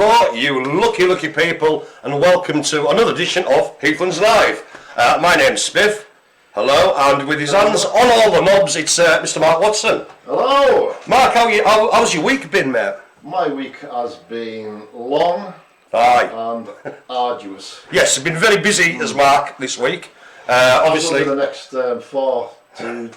Hello, you lucky people, and welcome to another edition of Heathlands Live. My name's Spiff. Hello, and with his hands on all the knobs, it's Mr. Marc Watson. Hello! Marc, how's your week been, mate? My week has been long and arduous. Yes, I've been very busy as Marc this week. Obviously, over the next 4 to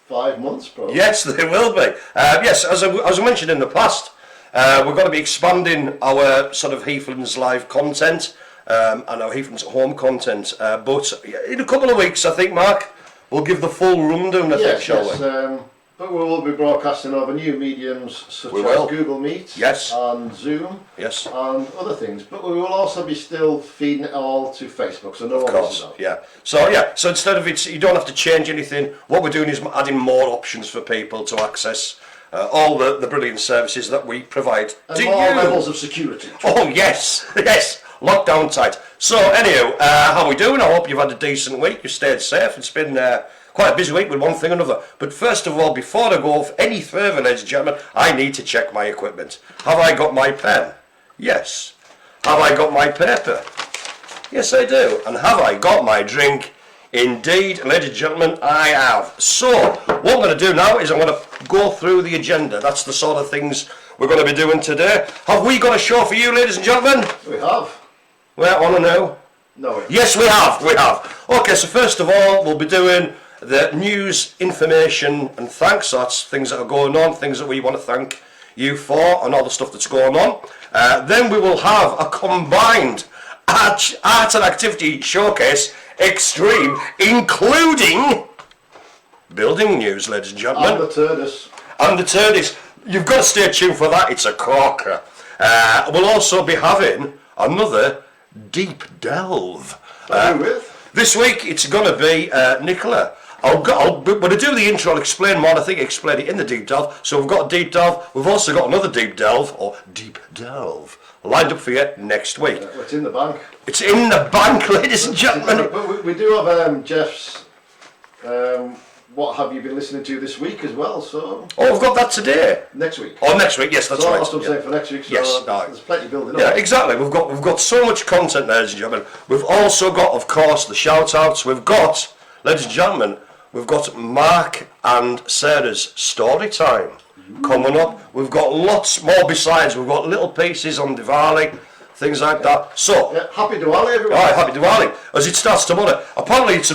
5 months, probably. Yes, there will be. Yes, as I mentioned in the past, we're going to be expanding our sort of Heathlands Live content and our Heathlands at Home content. But in a couple of weeks, I think, Marc, we'll give the full rundown, I think, shall we? But we will be broadcasting over new mediums such as Google Meet and Zoom and other things. But we will also be still feeding it all to Facebook, so no one misses out. Yeah. So instead of you don't have to change anything. What we're doing is adding more options for people to access all the brilliant services that we provide and to more you. levels of security. Oh yes, lockdown tight. So anyhow, how are we doing? I hope you've had a decent week. You've stayed safe. It's been quite a busy week with one thing and another. But first of all, before I go any further, ladies and gentlemen, I need to check my equipment. Have I got my pen? Yes. Have I got my paper? Yes, I do. And have I got my drink? Indeed, ladies and gentlemen, I have. So, what I'm going to do now is I'm going to go through the agenda. That's the sort of things we're going to be doing today. Have we got a show for you, ladies and gentlemen? We have. Well, on and now? No. Yes, we have. Okay, so first of all, we'll be doing the news, information and thanks. That's things that are going on, things that we want to thank you for and all the stuff that's going on. Then we will have a combined art and activity showcase extreme, including building news, ladies and gentlemen. And the Turdis. And the Turdis. You've got to stay tuned for that. It's a corker. We'll also be having another deep delve. This week it's going to be Nicola. When I do the intro, I'll explain more. I think I explained it in the deep delve. So we've got a deep delve. We've also got another deep delve, or deep delve, lined up for you next week. It's in the bank. It's in the bank, ladies and gentlemen. But we do have Jeff's what have you been listening to this week as well, so... Oh, we've got that today. Next week. Oh, next week, yes, that's right. That's what I'm saying for next week, so there's plenty building up. Yeah, exactly. We've got so much content, ladies and gentlemen. We've also got, of course, the shout-outs. We've got, ladies and gentlemen, we've got Marc and Sarah's story time coming up. We've got lots more besides. We've got little pieces on Diwali, things like that. So, happy Diwali, everyone. All right, happy Diwali. As it starts tomorrow. Apparently, it's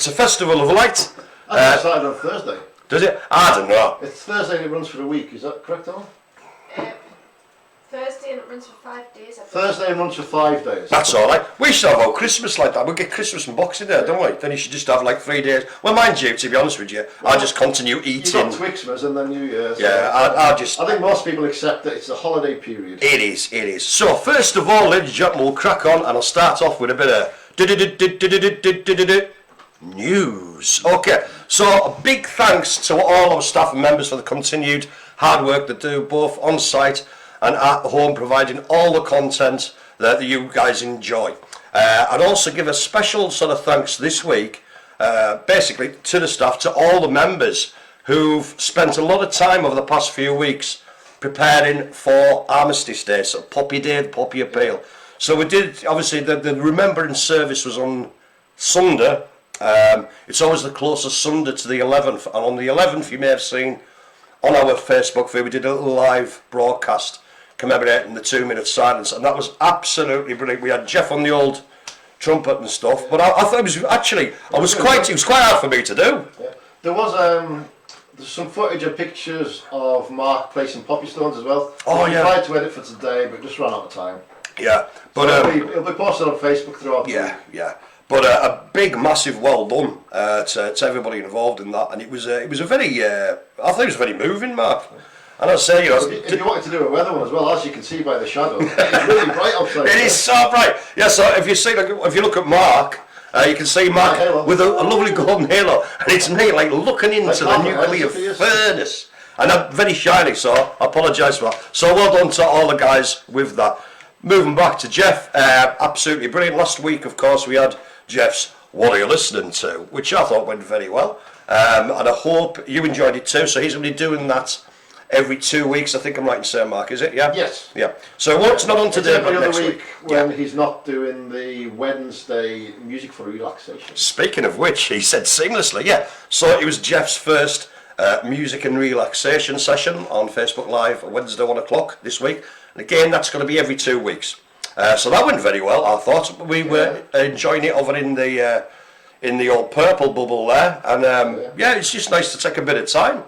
a festival of light. It started on Thursday. Does it? I don't know. It's Thursday and it runs for a week. Is that correct, Alan? Thursday and it runs for 5 days. Thursday and runs for 5 days. That's all right. We should have our Christmas like that. We get Christmas and Boxing Day, don't we? Then you should just have like 3 days. Well, mind you, to be honest with you, I just continue eating. You've got Twixmas and then New Year's. Yeah, I think most people accept that it's a holiday period. It is. So first of all, ladies and gentlemen, we'll crack on, and I'll start off with a bit of news. Okay, so a big thanks to all our staff and members for the continued hard work they do, both on site and at home, providing all the content that you guys enjoy. I'd also give a special sort of thanks this week, basically to the staff, to all the members who've spent a lot of time over the past few weeks preparing for Armistice Day, so Poppy Day, the Poppy Appeal. So we did, obviously, the Remembrance service was on Sunday. It's always the closest Sunday to the 11th, and on the 11th you may have seen on our Facebook feed we did a little live broadcast commemorating the 2-minute silence, and that was absolutely brilliant. We had Jeff on the old trumpet and stuff, but I thought it was actually, it was quite hard for me to do. Yeah. There was there's some footage and pictures of Marc placing poppy stones as well. We tried to edit for today, but just ran out of time. Yeah, but so it'll be posted on Facebook throughout the week. Yeah. But a big, massive well done to everybody involved in that, and it was a very, I thought it was very moving, Marc. And I say, if you wanted to do a weather one as well, as you can see by the shadow, it's really bright outside. It is so bright. Yeah, so if you look at Marc, you can see Marc with a lovely golden halo, and it's neat, like looking into the nuclear furnace, and very shiny. So I apologise for that. So well done to all the guys with that. Moving back to Jeff, absolutely brilliant. Last week, of course, we had Jeff's What Are You Listening To, which I thought went very well, and I hope you enjoyed it too. So he's going to be doing that every 2 weeks. I think I'm right in saying, Mark, is it? Yeah? Yes. Yeah. So it's not on today, but next week. When he's not doing the Wednesday music for relaxation. Speaking of which, he said seamlessly, yeah. So it was Jeff's first music and relaxation session on Facebook Live Wednesday 1 o'clock this week. And again, that's going to be every 2 weeks. So that went very well, I thought. We were enjoying it over in the old purple bubble there. And yeah, it's just nice to take a bit of time.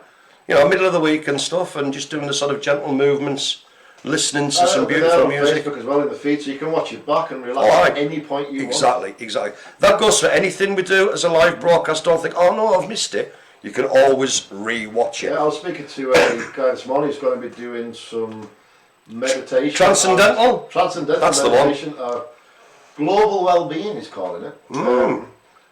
You know, middle of the week and stuff, and just doing the sort of gentle movements, listening to some beautiful music. Facebook as well in the feed, so you can watch it back and relax at any point you want. Exactly. That goes for anything we do as a live broadcast. Don't think, oh no, I've missed it. You can always re-watch it. Yeah, I was speaking to a guy this morning who's going to be doing some meditation. Transcendental? Transcendental That's meditation. Global well-being, he's calling it.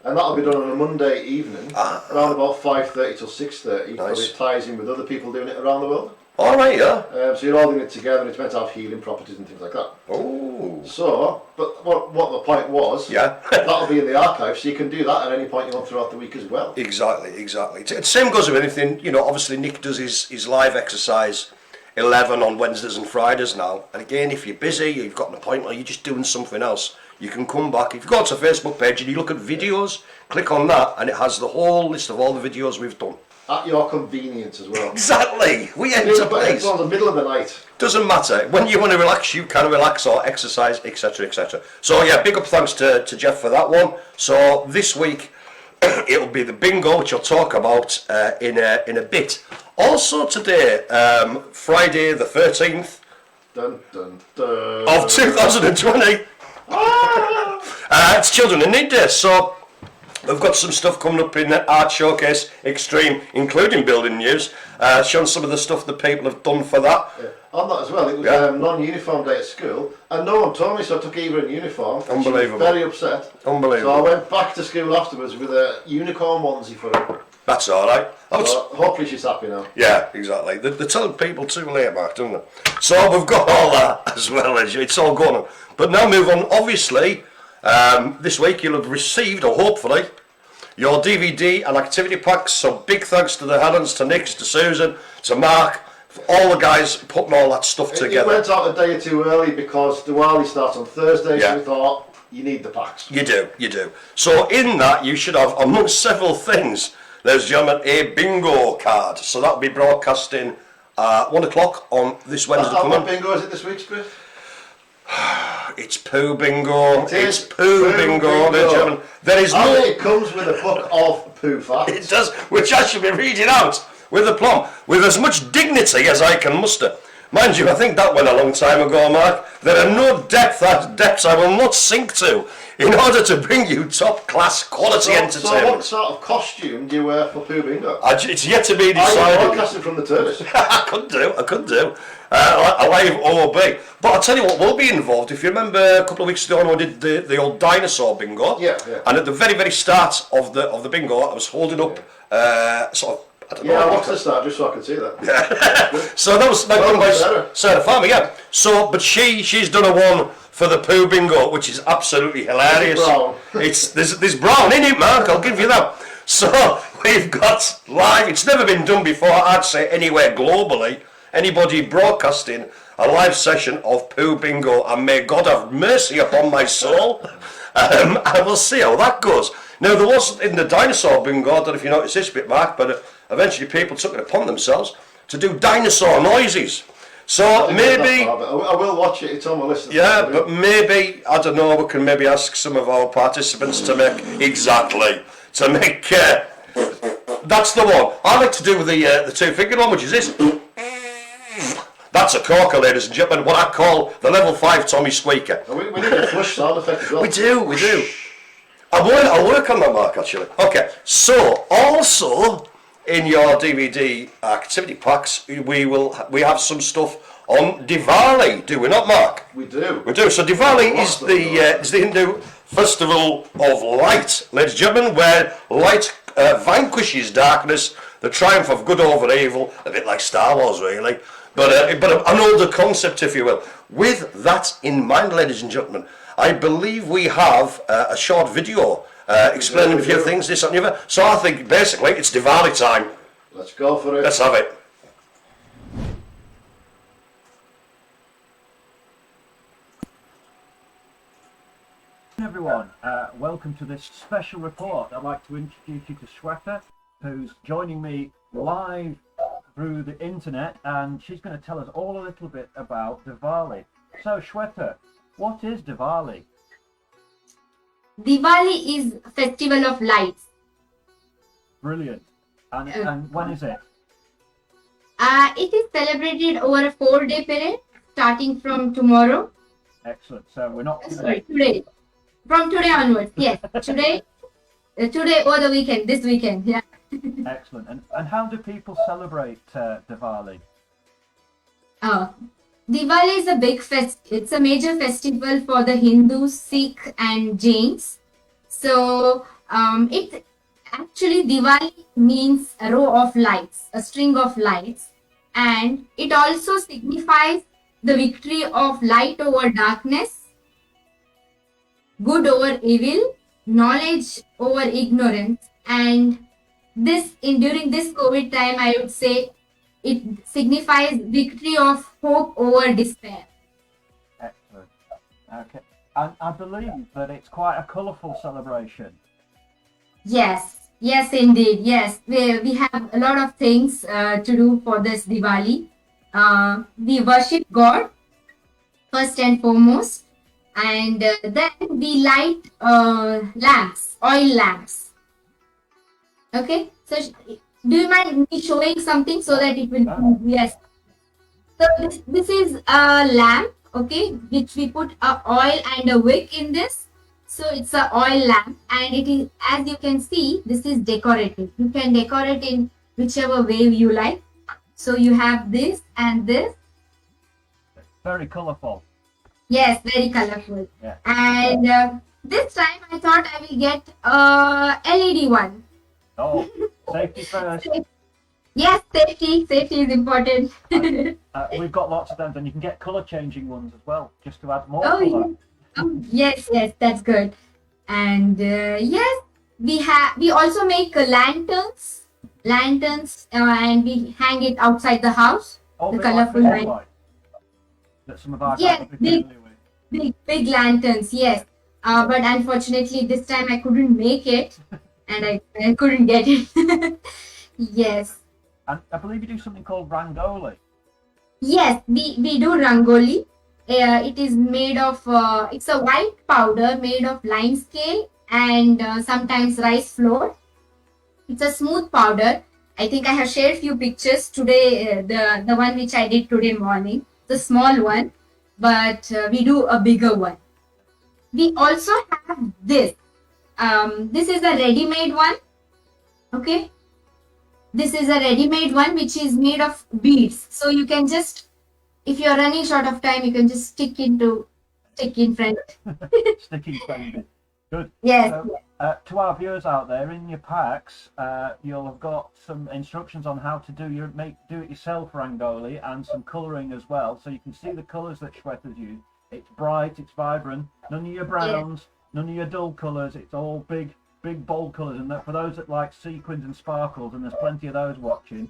And that'll be done on a Monday evening, around about 5:30 till 6:30. Nice. But it ties in with other people doing it around the world. All right, yeah. So you're all doing it together, and it's meant to have healing properties and things like that. Oh. So, but what the point was, that'll be in the archive, so you can do that at any point you want throughout the week as well. Exactly. The same goes with anything. You know, obviously Nick does his live exercise 11 on Wednesdays and Fridays now. And again, if you're busy, you've got an appointment, or you're just doing something else, you can come back. If you go to the Facebook page and you look at videos, click on that, and it has the whole list of all the videos we've done. At your convenience as well. Exactly. We enter place. It's on the middle of the night. Doesn't matter. When you want to relax, you can relax or exercise, etc., etc. So yeah, big up thanks to Jeff for that one. So this week it'll be the bingo, which I'll talk about in a bit. Also today, Friday the 13th of 2020. It's Children in Need Day, so we've got some stuff coming up in Art Showcase Extreme, including building news, showing some of the stuff that people have done for that. Yeah. On that as well, it was non-uniform day at school, and no one told me, so I took Eva in uniform. Unbelievable. She was very upset. Unbelievable. So I went back to school afterwards with a unicorn onesie for her. That's all right. So hopefully she's happy now. Yeah, exactly. They're telling people too late, Mark, don't they? So we've got all that as well as it's all going on. But now move on. Obviously, this week you'll have received, or hopefully, your DVD and activity packs. So big thanks to the Heathlands, to Nick, to Susan, to Mark, for all the guys putting all that stuff together. It went out a day or two early because Diwali starts on Thursday, so we thought, you need the packs. You do. So in that, you should have, amongst several things, ladies and gentlemen, a bingo card. So that'll be broadcasting 1 o'clock on this Wednesday coming. What bingo is it this week, Spiff? It's poo bingo. It's poo bingo, ladies and gentlemen. There is no. It comes with a book of poo facts. It does, which I should be reading out with aplomb, with as much dignity as I can muster. Mind you, I think that went a long time ago, Mark. There are no depths I will not sink to in order to bring you top-class quality entertainment. So what sort of costume do you wear for poo bingo? It's yet to be decided. Are you broadcasting from the terrace? I could do. A live OB. But I'll tell you what will be involved. If you remember a couple of weeks ago when we did the old dinosaur bingo. Yeah. And at the very, very start of the bingo, I was holding up sort of, I don't know. I watched the start just so I could see that. Yeah. So that was done by Sarah Farmer, yeah. So, but she's done a one for the poo bingo, which is absolutely hilarious. There's brown in it, Mark, I'll give you that. So we've got live, it's never been done before, I'd say anywhere globally, anybody broadcasting a live session of poo bingo, and may God have mercy upon my soul. And we'll see how that goes. Now, there was in the dinosaur bingo, I don't know if you noticed this bit, Mark, but eventually people took it upon themselves to do dinosaur noises. So maybe I will watch it. It's on my list. Yeah, but maybe, I don't know, we can maybe ask some of our participants to make that's the one. I like to do the two-fingered one, which is this. That's a corker, ladies and gentlemen, what I call the level 5 Tommy Squeaker. We need a flush sound effect as well. We do. I'll work on that, Mark, actually. Okay, so also in your DVD activity packs, we have some stuff on Diwali, do we not, Mark? We do. So Diwali is the Hindu festival of light, ladies and gentlemen, where light vanquishes darkness, the triumph of good over evil, a bit like Star Wars, really. But an older concept, if you will. With that in mind, ladies and gentlemen, I believe we have a short video explaining a few things, this and the other. So I think basically it's Diwali time. Let's go for it. Let's have it. Everyone, welcome to this special report. I'd like to introduce you to Shweta, who's joining me live through the internet, and she's going to tell us all a little bit about Diwali. So Shweta, what is Diwali? Diwali is a festival of lights. Brilliant. And when is it? It is celebrated over a 4-day period, starting from tomorrow. Excellent. So we're not... Sorry, today. From today onwards, yes. Today or the weekend, this weekend, yeah. Excellent. And how do people celebrate Diwali? Diwali is a big it's a major festival for the Hindus, Sikh and Jains. So, it actually Diwali means a row of lights, a string of lights. And it also signifies the victory of light over darkness, good over evil, knowledge over ignorance, and during this COVID time, I would say it signifies victory of hope over despair. Excellent. Okay. And I believe that it's quite a colourful celebration. Yes, indeed. Yes, we have a lot of things to do for this Diwali. We worship God first and foremost. And then we light lamps, oil lamps. Okay, so do you mind me showing something so that it will? Yes. So this is a lamp, okay, which we put a oil and a wick in this. So it's a oil lamp, and it is, as you can see, this is decorative. You can decorate in whichever way you like. So you have this and this. Very colourful. Yes, very colorful. Yeah. And this time I thought I will get a LED one. Oh, safety first. Yes, safety is important. We've got lots of them, and you can get color changing ones as well, just to add more color. Yeah. Oh, yes, that's good. And yes, we also make lanterns, and we hang it outside the house. Oh, the colorful light. That some of our yes, big lanterns, yes. But unfortunately this time I couldn't make it and I couldn't get it. Yes. And I believe you do something called rangoli. Yes, we do rangoli. It is made of, it's a white powder made of lime scale and sometimes rice flour. It's a smooth powder. I think I have shared few pictures today, the one which I did today morning. The small one, but we do a bigger one. We also have this. This is a ready-made one. Okay. This is a ready-made one which is made of beads. So you can just, if you're running short of time, you can just stick in front. Sticking front. Good. Yes. To our viewers out there, in your packs, you'll have got some instructions on how to do-it-yourself rangoli and some colouring as well, so you can see the colours that Shweta's used. It's bright, it's vibrant, none of your browns, none of your dull colours. It's all big bold colours, and that for those that like sequins and sparkles, and there's plenty of those watching,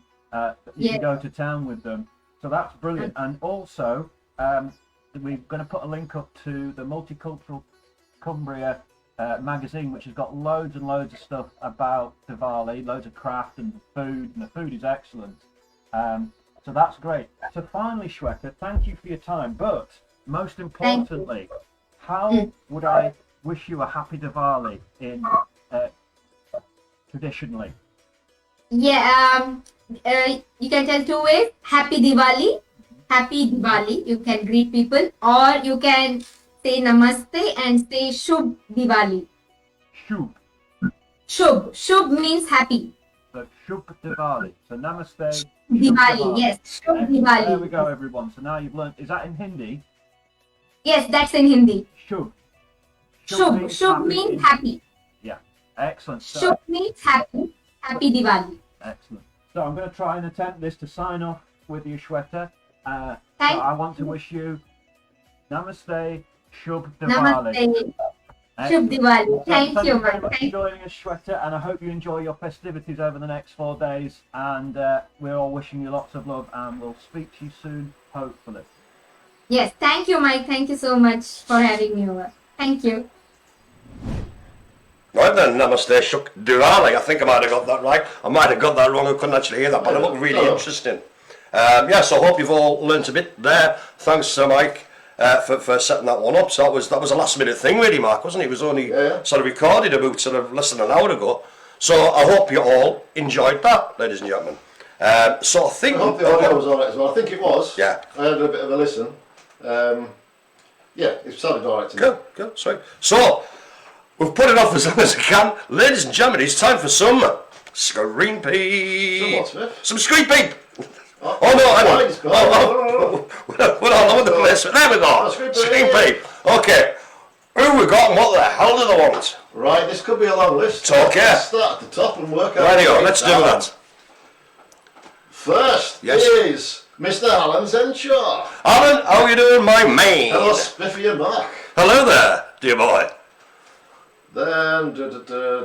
you can go to town with them. So that's brilliant. And also, we're going to put a link up to the Multicultural Cumbria magazine, which has got loads and loads of stuff about Diwali, loads of craft and food, and the food is excellent. So that's great. So finally, Shweta, thank you for your time, but most importantly, how would I wish you a happy Diwali in traditionally? Yeah, you can tell 2 ways. Happy Diwali. Happy Diwali. You can greet people, or you can say namaste and say Shubh Diwali. Shubh. Shubh means happy. So Shubh Diwali. So namaste. Diwali. Yes. Shubh Diwali. There we go, everyone. So now you've learned. Is that in Hindi? Yes, that's in Hindi. Shubh. Shubh means happy. Yeah. Excellent. Shubh means happy. Happy Diwali. Excellent. So I'm going to try and attempt this to sign off with you, Shweta. So I want to wish you namaste. Shubh Diwali. Namaste. Shubh Diwali. Thank you, very much for joining us, Shweta, and I hope you enjoy your festivities over the next 4 days. And we're all wishing you lots of love, and we'll speak to you soon, hopefully. Yes, thank you, Mike. Thank you so much for having me over. Thank you. Right then, Namaste Shuk Diwali. I think I might have got that right. I might have got that wrong. I couldn't actually hear that, but it looked really interesting. So I hope you've all learnt a bit there. Thanks, Mike, for setting that one up. So that was a last minute thing, really, Mark, wasn't it? It was only sort of recorded about sort of less than an hour ago. So I hope you all enjoyed that, ladies and gentlemen. So I think... I hope the audio was alright as well. I think it was. Yeah. I had a bit of a listen. It sounded alright to me. Good, sweet. So, we've put it off as long as I can. Ladies and gentlemen, it's time for some screen peep. Some what, Spiff? Some screen peep. Oh no, hang on. Oh. We're all over the place. There we go. Screen peep. Okay. Who we got and what the hell do they want? Right, this could be a long list. It's okay. Let's start at the top and work out. Radio, let's do that. First is Mr. Alan Zenshaw. Alan, how are you doing, my man? Hello, Spiffy and Marc. Hello there, dear boy. Then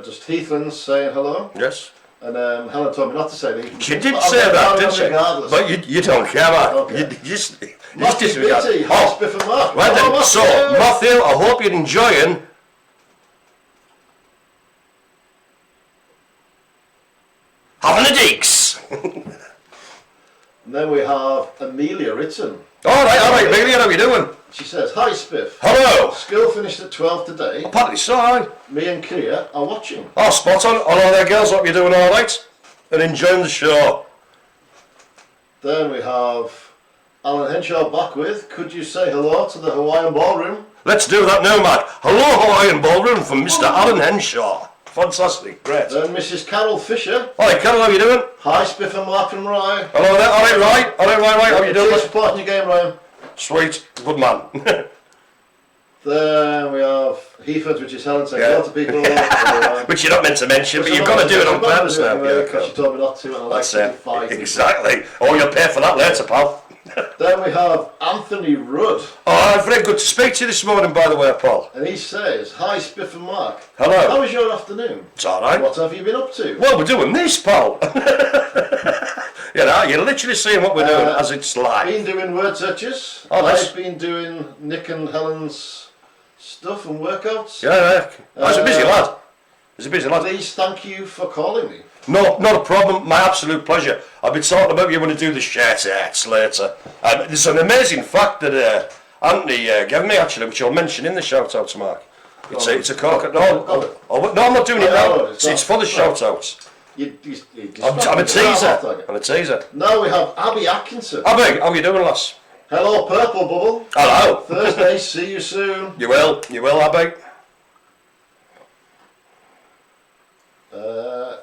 just Heathlands saying hello. Yes. And Helen told me not to say that. She did say that, didn't she? Regardless. But you don't care, Mark. Okay. You just Matthew disregard. Beatty, hi, Spiff and Marc. Right then, Hello, so Matthew. Matthew, I hope you're enjoying having a deeks. And then we have Amelia written. All right, Amelia, how are you doing? She says, hi Spiff. Hello. School finished at 12 today. Apparently so, aye. Me and Kia are watching. Oh, spot on. Hello there, girls. Hope you're doing all right and enjoying the show. Then we have Alan Henshaw back with, could you say hello to the Hawaiian Ballroom? Let's do that now, Mark. Hello, Hawaiian Ballroom from Mr. Alan Henshaw. Fantastic, great. Then Mrs. Carol Fisher. Hi, Carol, how are you doing? Hi, Spiff and Marc from Rye. Hello there. All right. How are you doing? Cheers for supporting your game, Ryan. Sweet, good man. Then we have Heathlands, which is Helen saying hello to people. Which you're not meant to mention, but you've got to do it on purpose now. Because she told me not to, and I like to be fighting. Exactly. Oh, you'll pay for that later, pal. Then we have Anthony Rudd. Oh, very good to speak to you this morning, by the way, Paul. And he says, hi, Spiff and Marc. Hello. How was your afternoon? It's all right. What have you been up to? Well, we're doing this, pal. You're literally seeing what we're doing as it's live. Been doing word searches. Oh, nice. I've been doing Nick and Helen's stuff and workouts. Yeah. Oh, he's a busy lad. Please, thank you for calling me. No, not a problem. My absolute pleasure. I've been talking about you when I do the shout-outs later. There's an amazing fact that Anthony gave me, actually, which I'll mention in the shout-outs, Mark. It's a cork. No, I'm not doing it now. It's for the shout-outs. I'm a teaser. I'm a teaser. Now we have Abby Atkinson. Abby, how are you doing, lass? Hello, Purple Bubble. Hello. Thursday, see you soon. You will, Abby.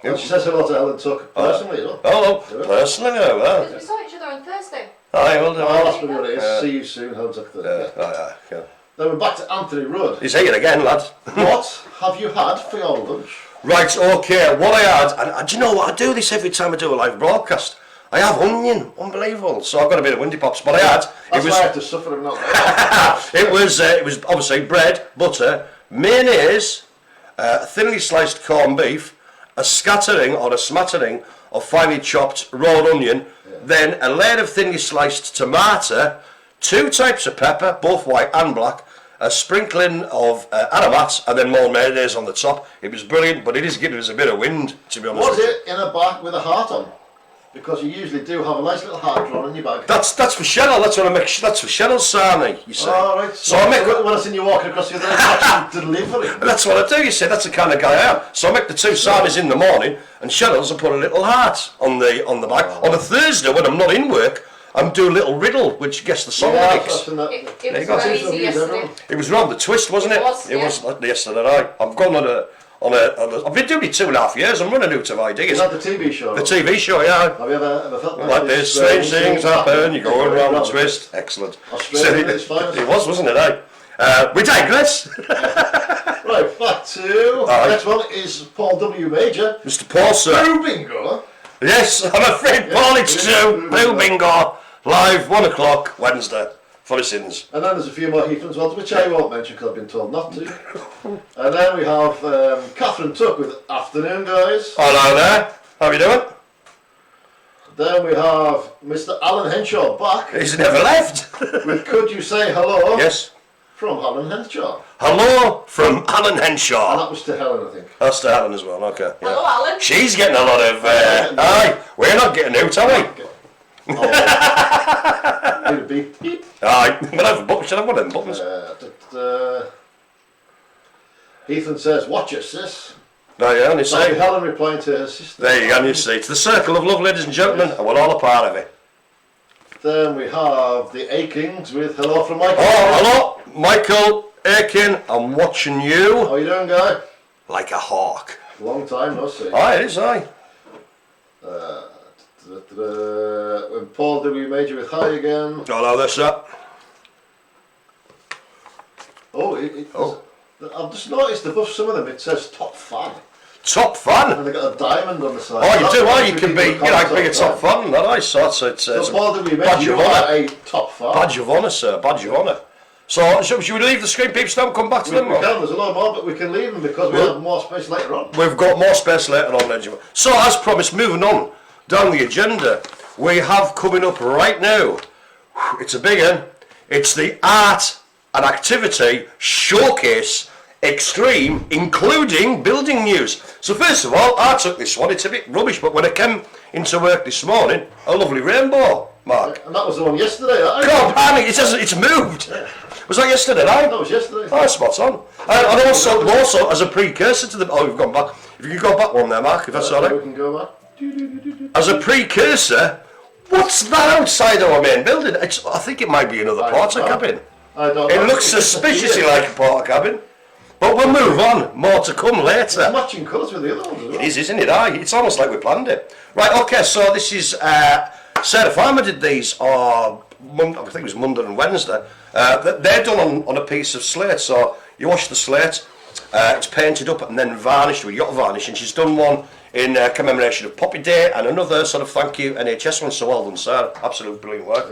And she says hello to Helen Tuck personally as well. Hello, personally, no. We saw each other on Thursday. Aye, well done. Oh, that's what it is. See you soon, Helen Tuck Thursday. Yeah. Then we're back to Anthony Rudd. He's here again, lad. What have you had for your lunch? Right, okay, what I had, and do you know what, I do this every time I do a live broadcast. I have onion, unbelievable. So I've got a bit of windy pops, but I had. That's why I have to suffer and not. It was obviously bread, butter, mayonnaise, thinly sliced corned beef, a scattering or a smattering of finely chopped raw onion, then a layer of thinly sliced tomato, 2 types of pepper, both white and black, a sprinkling of aromat, and then more mayonnaise on the top. It was brilliant, but it is giving us a bit of wind, to be honest. Was it in a bag with a heart on? Because you usually do have a nice little heart drawn in your bag. That's for Cheryl. That's what I make. That's for Cheryl's sarnie, you see. Oh, right. So I make when I seen you walking across the other end, delivering. That's what I do. You see, that's the kind of guy I am. So I make the 2 sarnies in the morning, and Cheryl's I put a little heart on the bag. Oh. On a Thursday when I'm not in work, I'm doing a little riddle, which gets the song lyrics. It was crazy yesterday. It was rather the twist, wasn't it? It was yesterday night. I've gone I've been doing it 2.5 years. I'm running out of ideas. Is that the TV show? The TV show, yeah. Have you ever felt like this? Strange things happen. You're going around the twist. Excellent. Australia is finest. It was, wasn't it? We digress. Right, back to next one is Paul W. Major. Mr. Paul, sir. Blue Bingo. Yes, I'm afraid, Paul. It's true. Blue Bingo live 1 o'clock Wednesday. For the sins. And then there's a few more Heathlands ones, which I won't mention because I've been told not to. And then we have Catherine Tuck with Afternoon Guys. Hello there. How are you doing? Then we have Mr. Alan Henshaw back. He's never left. With Could You Say Hello? Yes. From Alan Henshaw. Hello from Alan Henshaw. And that was to Helen, I think. That's to Helen as well, okay. Yeah. Hello, Alan. She's getting a lot of, aye, we're not getting out, are we? Need a beep, beep. Aye, we'll have a button, should I have one of them buttons? Heathlands says, watch it, sis. There you go, and you see. Helen replying to her sister. There you go, and you see. It's the circle of love, ladies and gentlemen, and we're all a part of it. Then we have the Akings with hello from Michael. Oh, hello, Michael Aiken, I'm watching you. How you doing, guy? Like a hawk. Long time, no see. Aye, it is, aye. When Paul W. Major with hi again. Hello there, sir. I've just noticed above some of them it says top fan. Top fan? And they've got a diamond on the side. Oh, you do, aye, you can be, you know, be a top fan, and that, aye, so it's Paul W. badge Major, of you are honour. a top fan. Badge of honour, sir, badge of honour. So, should we leave the screen peeps now and come back to them? We can, there's a lot more, but we can leave them because we have more space later on. We've got more space later on, ladies and gentlemen. So, as promised, moving on down the agenda, we have coming up right now, it's a big one, it's the Art and Activity Showcase Extreme, including building news. So first of all, I took this one, it's a bit rubbish, but when I came into work this morning, a lovely rainbow, Mark. And that was the one yesterday. God, panic, it's moved. Was that yesterday night? That was yesterday. Oh, spot on. And also, as a precursor to the... Oh, we've gone back. If you could go back one there, Mark, if that's all right. We can go back. As a precursor, what's that outside our main building? I think it might be another porter cabin. I don't know. It looks suspiciously like a porter cabin. But we'll move on. More to come later. It's matching colours with the other ones as well. It is, isn't it? Aye, it's almost like we planned it. Right, okay, so this is... Sarah Farmer did these on, I think it was Monday and Wednesday. They're done on a piece of slate, so you wash the slate, it's painted up and then varnished with yacht varnish, and she's done one in commemoration of Poppy Day and another sort of thank you NHS one, so well done, Sarah. Absolute brilliant work.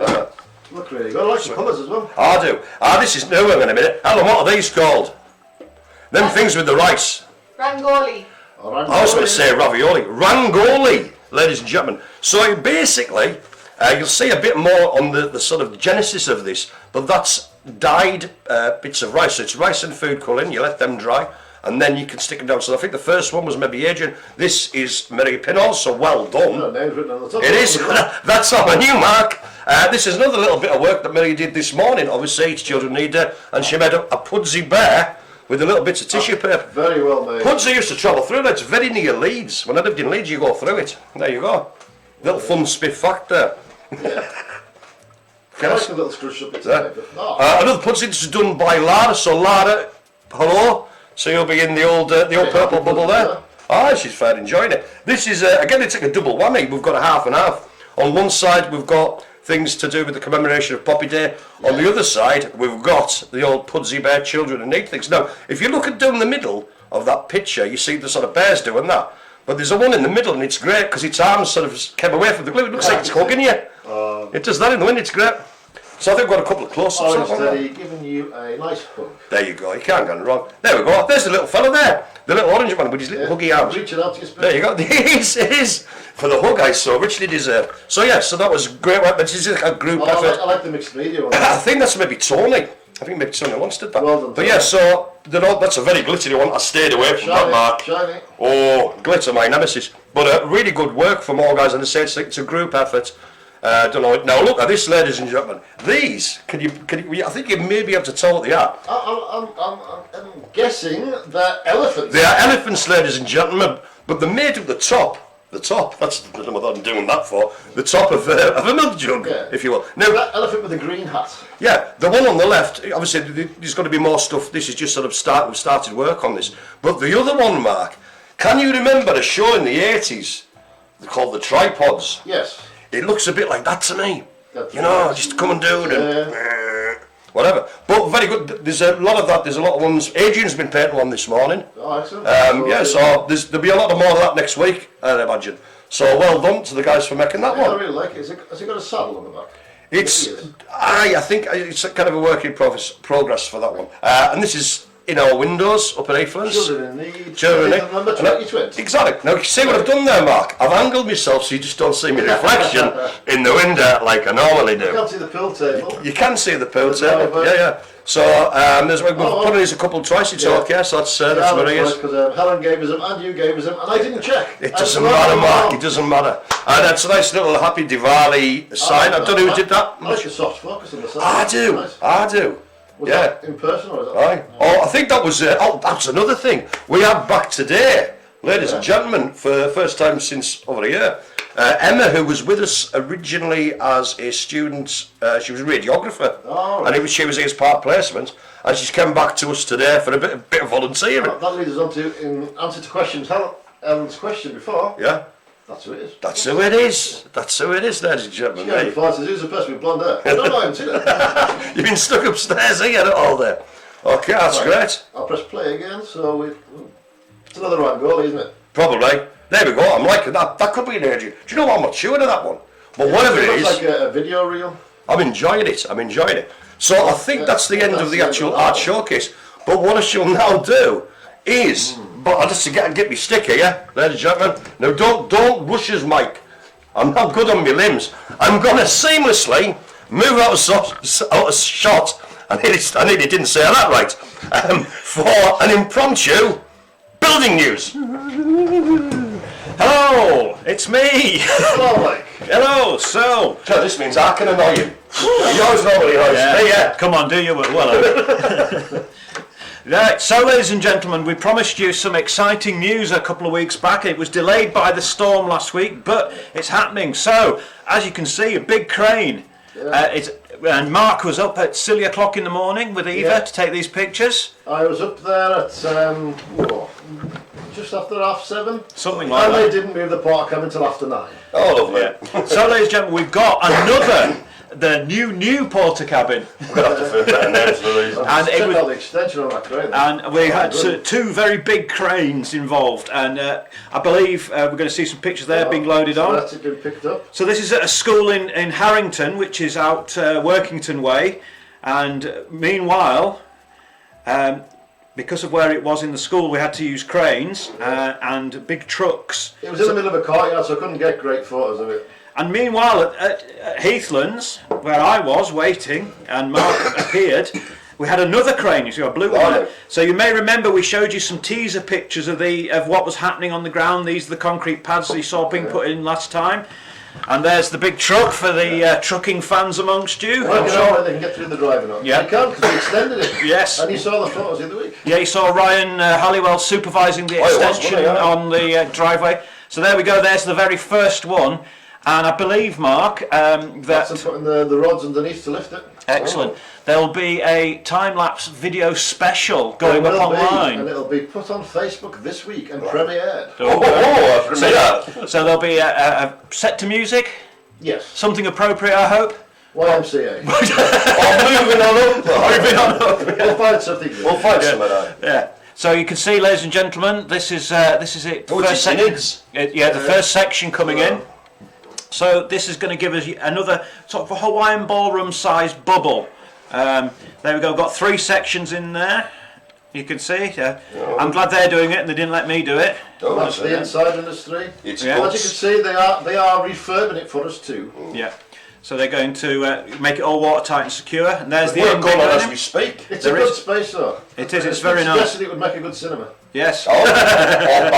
Look really good. I like the colours as well. I do. This is new in a minute. Alan, what are these called? Them things with the rice. Rangoli. I was going to say ravioli. Rangoli, ladies and gentlemen. So basically, you'll see a bit more on the sort of genesis of this, but that's dyed bits of rice. So it's rice and food colouring, you let them dry, and then you can stick them down. So I think the first one was maybe Adrian. This is Mary Pinol, so well done. No, name's written on the top. It is. That's on a new Mark. This is another little bit of work that Mary did this morning. Obviously, each children need it, and she made a pudsey bear with a little bits of tissue paper. Very well made. Pudsey used to travel through that. It's very near Leeds. When I lived in Leeds, you go through it. There you go. Little fun spiff fact there. Yeah. I like the little scrunch up. Another pudsey that's done by Lara. So Lara, hello. So you'll be in the old purple bubble there. Ah, she's fair enjoying it. This is again, it's like a double whammy. We've got a half and half. On one side, we've got things to do with the commemoration of Poppy Day. On the other side, we've got the old Pudsey Bear children and need things. Now, if you look at down the middle of that picture, you see the sort of bears doing that. But there's a one in the middle, and it's great because its arms sort of came away from the glue. It looks like it's hugging you. It does that in the wind. It's great. So I think we've got a couple of close-ups. Steady, giving you a nice hug. There you go. You can't go wrong. There we go. There's the little fella there. The little orange one with his little huggy arms. Reaching out to your there you go. It is. For the hug I so richly deserved. So yeah, so that was great work. This is a group effort. I like the mixed media one. I think that's maybe Tony. I think maybe Tony once did that. Well done, but yeah, so that's a very glittery one. I stayed away from that, Mark. Shiny. Oh, glitter, my nemesis. But really good work from all guys, and it's a group effort. Don't know. Now look at this, ladies and gentlemen. These, can you? I think you may be able to tell what they are. I'm guessing they're elephants. They are elephants, ladies and gentlemen. But they're made of the top. The top. That's I don't know what I'm doing that for. The top of a milk jug, if you will. Now that elephant with a green hat. Yeah, the one on the left. Obviously, there's got to be more stuff. This is just sort of we've started work on this. But the other one, Mark, can you remember a show in the 80s? They're called the Tripods. Yes. It looks a bit like that to me. That's just come and do it and whatever. But very good. There's a lot of that. There's a lot of ones. Adrian's been painting one this morning. Oh, excellent. So there'll be a lot more of that next week, I imagine. So well done to the guys for making that one. I really like it. Has it got a saddle on the back? I think it's a kind of a work in progress for that one. And this is in our windows up at Heathlands. Children in need. Children in need. Number 2020. Exactly. Now, you see what I've done there, Mark? I've angled myself so you just don't see my reflection in the window like I normally do. You can't see the pool table. You can see the pool table. Yeah. So we've put in a couple twice. It's okay. So that's what it is. Because Helen gave us them and you gave us them, and I didn't check. It doesn't matter, Mark. It doesn't matter. And that's a nice little happy Diwali sign. I don't know who did that. I like the soft focus on the side. I do. Was that in person or was that? Aye. Oh, I think that was. That's another thing. We had back today, ladies and gentlemen, for the first time since over a year. Emma, who was with us originally as a student, she was a radiographer, and she was his part placement, and she's come back to us today for a bit of volunteering. That leads us on to, in answer to questions, Ellen's question before. Yeah. That's who it is. That's who it is. That's who it is, ladies and gentlemen. She only says, who's the person with blonde hair? I don't know him, too. You've been stuck upstairs, ain't you, all day? Okay, that's great. I'll press play again, so it's another right goal, isn't it? Probably. There we go, I'm liking that. That could be an agent. Do you know what, I'm not sure of that one. But whatever it is. It's like a video reel. I'm enjoying it. So I think that's the end of the actual art showcase. But what I shall now do is, but I'll just get me sticker, yeah, ladies and gentlemen. Now don't rush us, Mike. I'm not good on my limbs. I'm gonna seamlessly move out of shot. I nearly didn't say that right. For an impromptu building news. Hello, it's me. Hello, Mike. Hello. So this means I can annoy you. Yours normally annoys me. Yeah. Come on, do you? Well. Right, so ladies and gentlemen, we promised you some exciting news a couple of weeks back. It was delayed by the storm last week, but it's happening. So, as you can see, a big crane. And Mark was up at silly o'clock in the morning with Eva to take these pictures. I was up there at just after 7:30. Something like that. And they didn't move the park cam until after 9. Oh, lovely. Yeah. So, ladies and gentlemen, we've got the new porter cabin. We're going to have to fill better names for these. And check out the extension on that crane. And we had two very big cranes involved, and I believe we're going to see some pictures there being loaded on. That's been picked up. So this is at a school in Harrington, which is out Workington Way, and meanwhile, because of where it was in the school, we had to use cranes and big trucks. It was in the middle of a courtyard, so I couldn't get great photos of it. And meanwhile, at Heathlands, where I was waiting, and Mark appeared, we had another crane. You see, a blue one. So you may remember we showed you some teaser pictures of what was happening on the ground. These are the concrete pads that you saw being put in last time. And there's the big truck for the trucking fans amongst you. Well, you know, they can get through the driving on. Yeah. They can, because we extended it. Yes. And you saw the photos the other week. Yeah, you saw Ryan Halliwell supervising the extension on the driveway. So there we go, there's the very first one. And I believe, Mark, that's putting the rods underneath to lift it. Excellent. There'll be a time-lapse video special going up online. And it'll be put on Facebook this week and premiered. So there'll be a set to music? Yes. Something appropriate, I hope? YMCA. Moving on up. We'll find something good. We'll find something out. Yeah. So you can see, ladies and gentlemen, this is it. The first section coming in. So this is going to give us another sort of a Hawaiian ballroom sized bubble. There we go, got 3 sections in there. You can see. I'm glad they're doing it and they didn't let me do it. That's the inside industry. As you can see, they are refurbing it for us too. Yeah. So they're going to make it all watertight and secure. And there's the end going on as we speak. It's a good space though. It is, it's very nice. It would make a good cinema. Yes. Now then.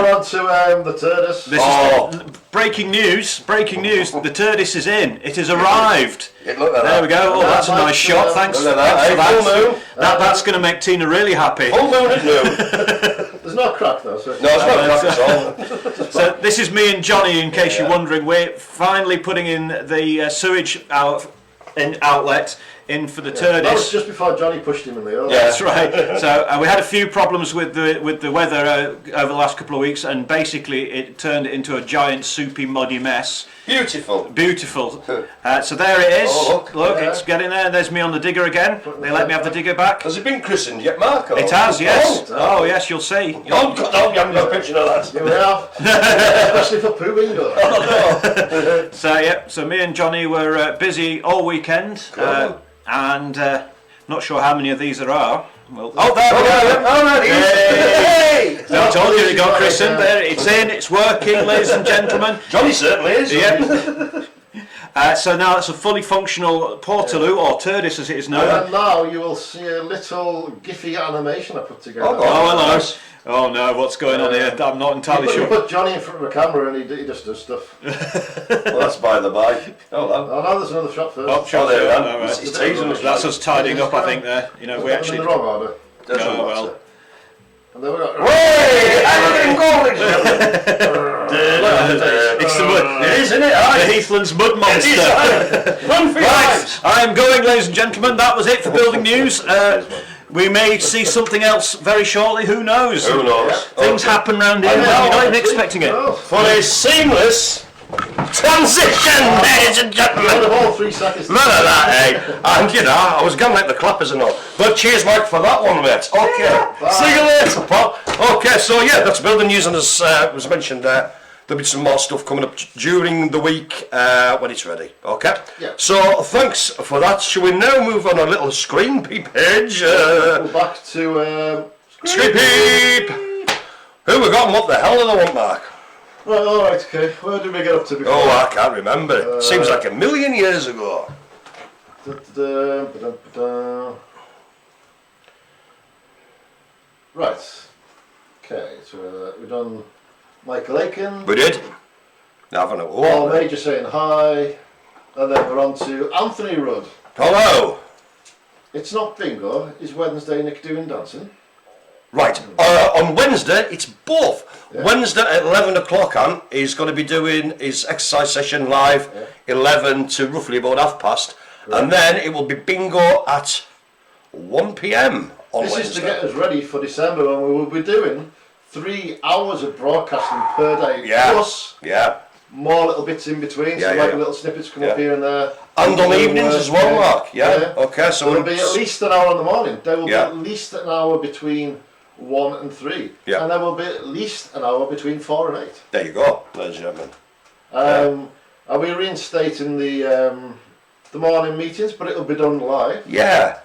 We're on to the TARDIS. This is breaking news. The TARDIS is in. It has arrived. There we go. Oh, that's a nice shot. Thanks for that. That's going to make Tina really happy. There's no crack though. So no, it's not crack at all. So this is me and Johnny, in case you're wondering. We're finally putting in the sewage outlet in for the TARDIS. That was just before Johnny pushed him in the oil. Yeah, that's right. So we had a few problems with the weather over the last couple of weeks, and basically it turned it into a giant soupy muddy mess. Beautiful. So there it is. Oh, look, it's getting there. There's me on the digger again. They let me have the digger back. Has it been christened yet, Mark? It has, yes. Oh yes, you'll see. You haven't got a picture of that. Here we are. Especially for poo window. So me and Johnny were busy all weekend. And Not sure how many of these there are. Well, Oh, there we go. Oh, there it is. I told you it got christened. There, it's in, it's working, ladies and gentlemen. Johnny certainly is. Yep. So now it's a fully functional Portaloo, or Turdis as it is known. And now you will see a little gify animation I put together. Oh, hello. Oh no, what's going on here? I'm not entirely You sure. put Johnny in front of a camera and he just does stuff. Well, that's by the by. Oh, Oh, now there's another shot first. Oh, sure, there we sure. are. All right. He's teasing us. That's us tidying up, I think. There, you know, we Put them actually. in the wrong order. Doesn't Oh, matter. well. And then we got. Hey! I'm going. It's the mud. It is, isn't it? The Heathlands mud monster. Run for your lives. Right, I'm going, ladies and gentlemen. That was it for building news. We may see something else very shortly. Who knows? Who knows? Things happen round here. I know, You're not even actually. expecting it. Oh, For a seamless transition, ladies and gentlemen. out of all 3 seconds. None of that, eh? And you know, I was going to let the clappers and all. But cheers, Mike, for that one, mate. Okay. See you later, pal. Okay, so yeah, that's building news, and as was mentioned there, there'll be some more stuff coming up during the week when it's ready. Okay? Yeah. So thanks for that. Shall we now move on a little screen peep page? Go back to Screen peep! Who we got and what the hell do they want, Mark? Right, alright, okay. Where did we get up to before? Oh, I can't remember. It seems like a million years ago. Da-da-da, ba-da-ba-da. Right. Okay, so we've done Michael Aiken. We did. Having a Paul walk. Major saying hi. And then we're on to Anthony Rudd. Hello. It's not bingo, it's Wednesday Nick doing dancing. Right, on Wednesday, it's both. Yeah. Wednesday at 11 o'clock, he's going to be doing his exercise session live, 11 to roughly about 12:30. Right. And then it will be bingo at 1 p.m. on This Wednesday. is to get us ready for December when we will be doing 3 hours of broadcasting per day. Yeah. Plus more little bits in between, so little snippets come up here and there. And on evenings as well, Mark. Yeah. Okay, so there'll be at least an hour in the morning. There will be at least an hour between 1 and 3. Yeah. And there will be at least an hour between 4 and 8. There you go, ladies and gentlemen. Are we reinstating the morning meetings, but it'll be done live? Yeah.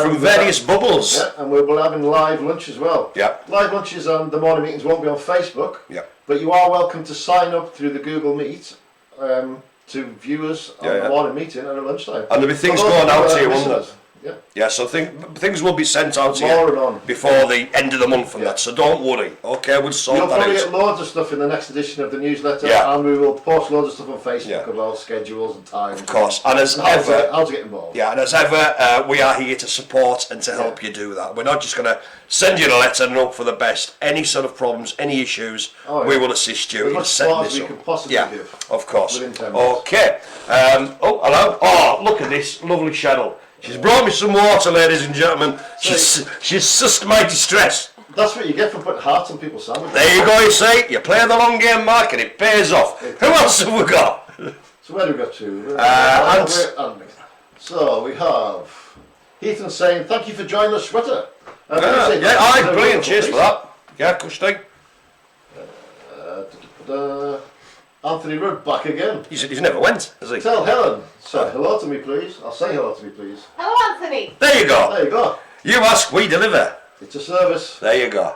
From various bubbles. Yeah, and we'll be having live lunch as well. Yeah. Live lunches and the morning meetings won't be on Facebook. Yeah. But you are welcome to sign up through the Google Meet to view us on the morning meeting and at lunchtime. And there'll be things going out to you, won't there? Yeah. Yeah, so things will be sent out to More you and on. before the end of the month and that, so don't worry. Okay, we'll sort You'll that probably out. get loads of stuff in the next edition of the newsletter, and we will post loads of stuff on Facebook about schedules and times. Of course, and as how to get involved. Yeah, and as ever, we are here to support and to help you do that. We're not just going to send you a letter and hope for the best. Any sort of problems, any issues, we will assist you in setting this up. Could possibly give. Of course. Within 10 minutes. Okay. Oh, hello. Oh, look at this lovely Cheryl. She's brought me some water, ladies and gentlemen. She's sussed my distress. That's what you get for putting hearts on people's sandwiches. There you go, you see. You play the long game, Mark, and it pays off. Who else have we got? So where do we go to? So we have Heathlands saying, thank you for joining us, Sweater. Brilliant. Cheers for that. Yeah, good Anthony Rudd back again. He's never went, has he? Tell Helen. Say hello to me, please. I'll say hello to me, please. Hello, Anthony. There you go. There you go. You ask, we deliver. It's a service. There you go.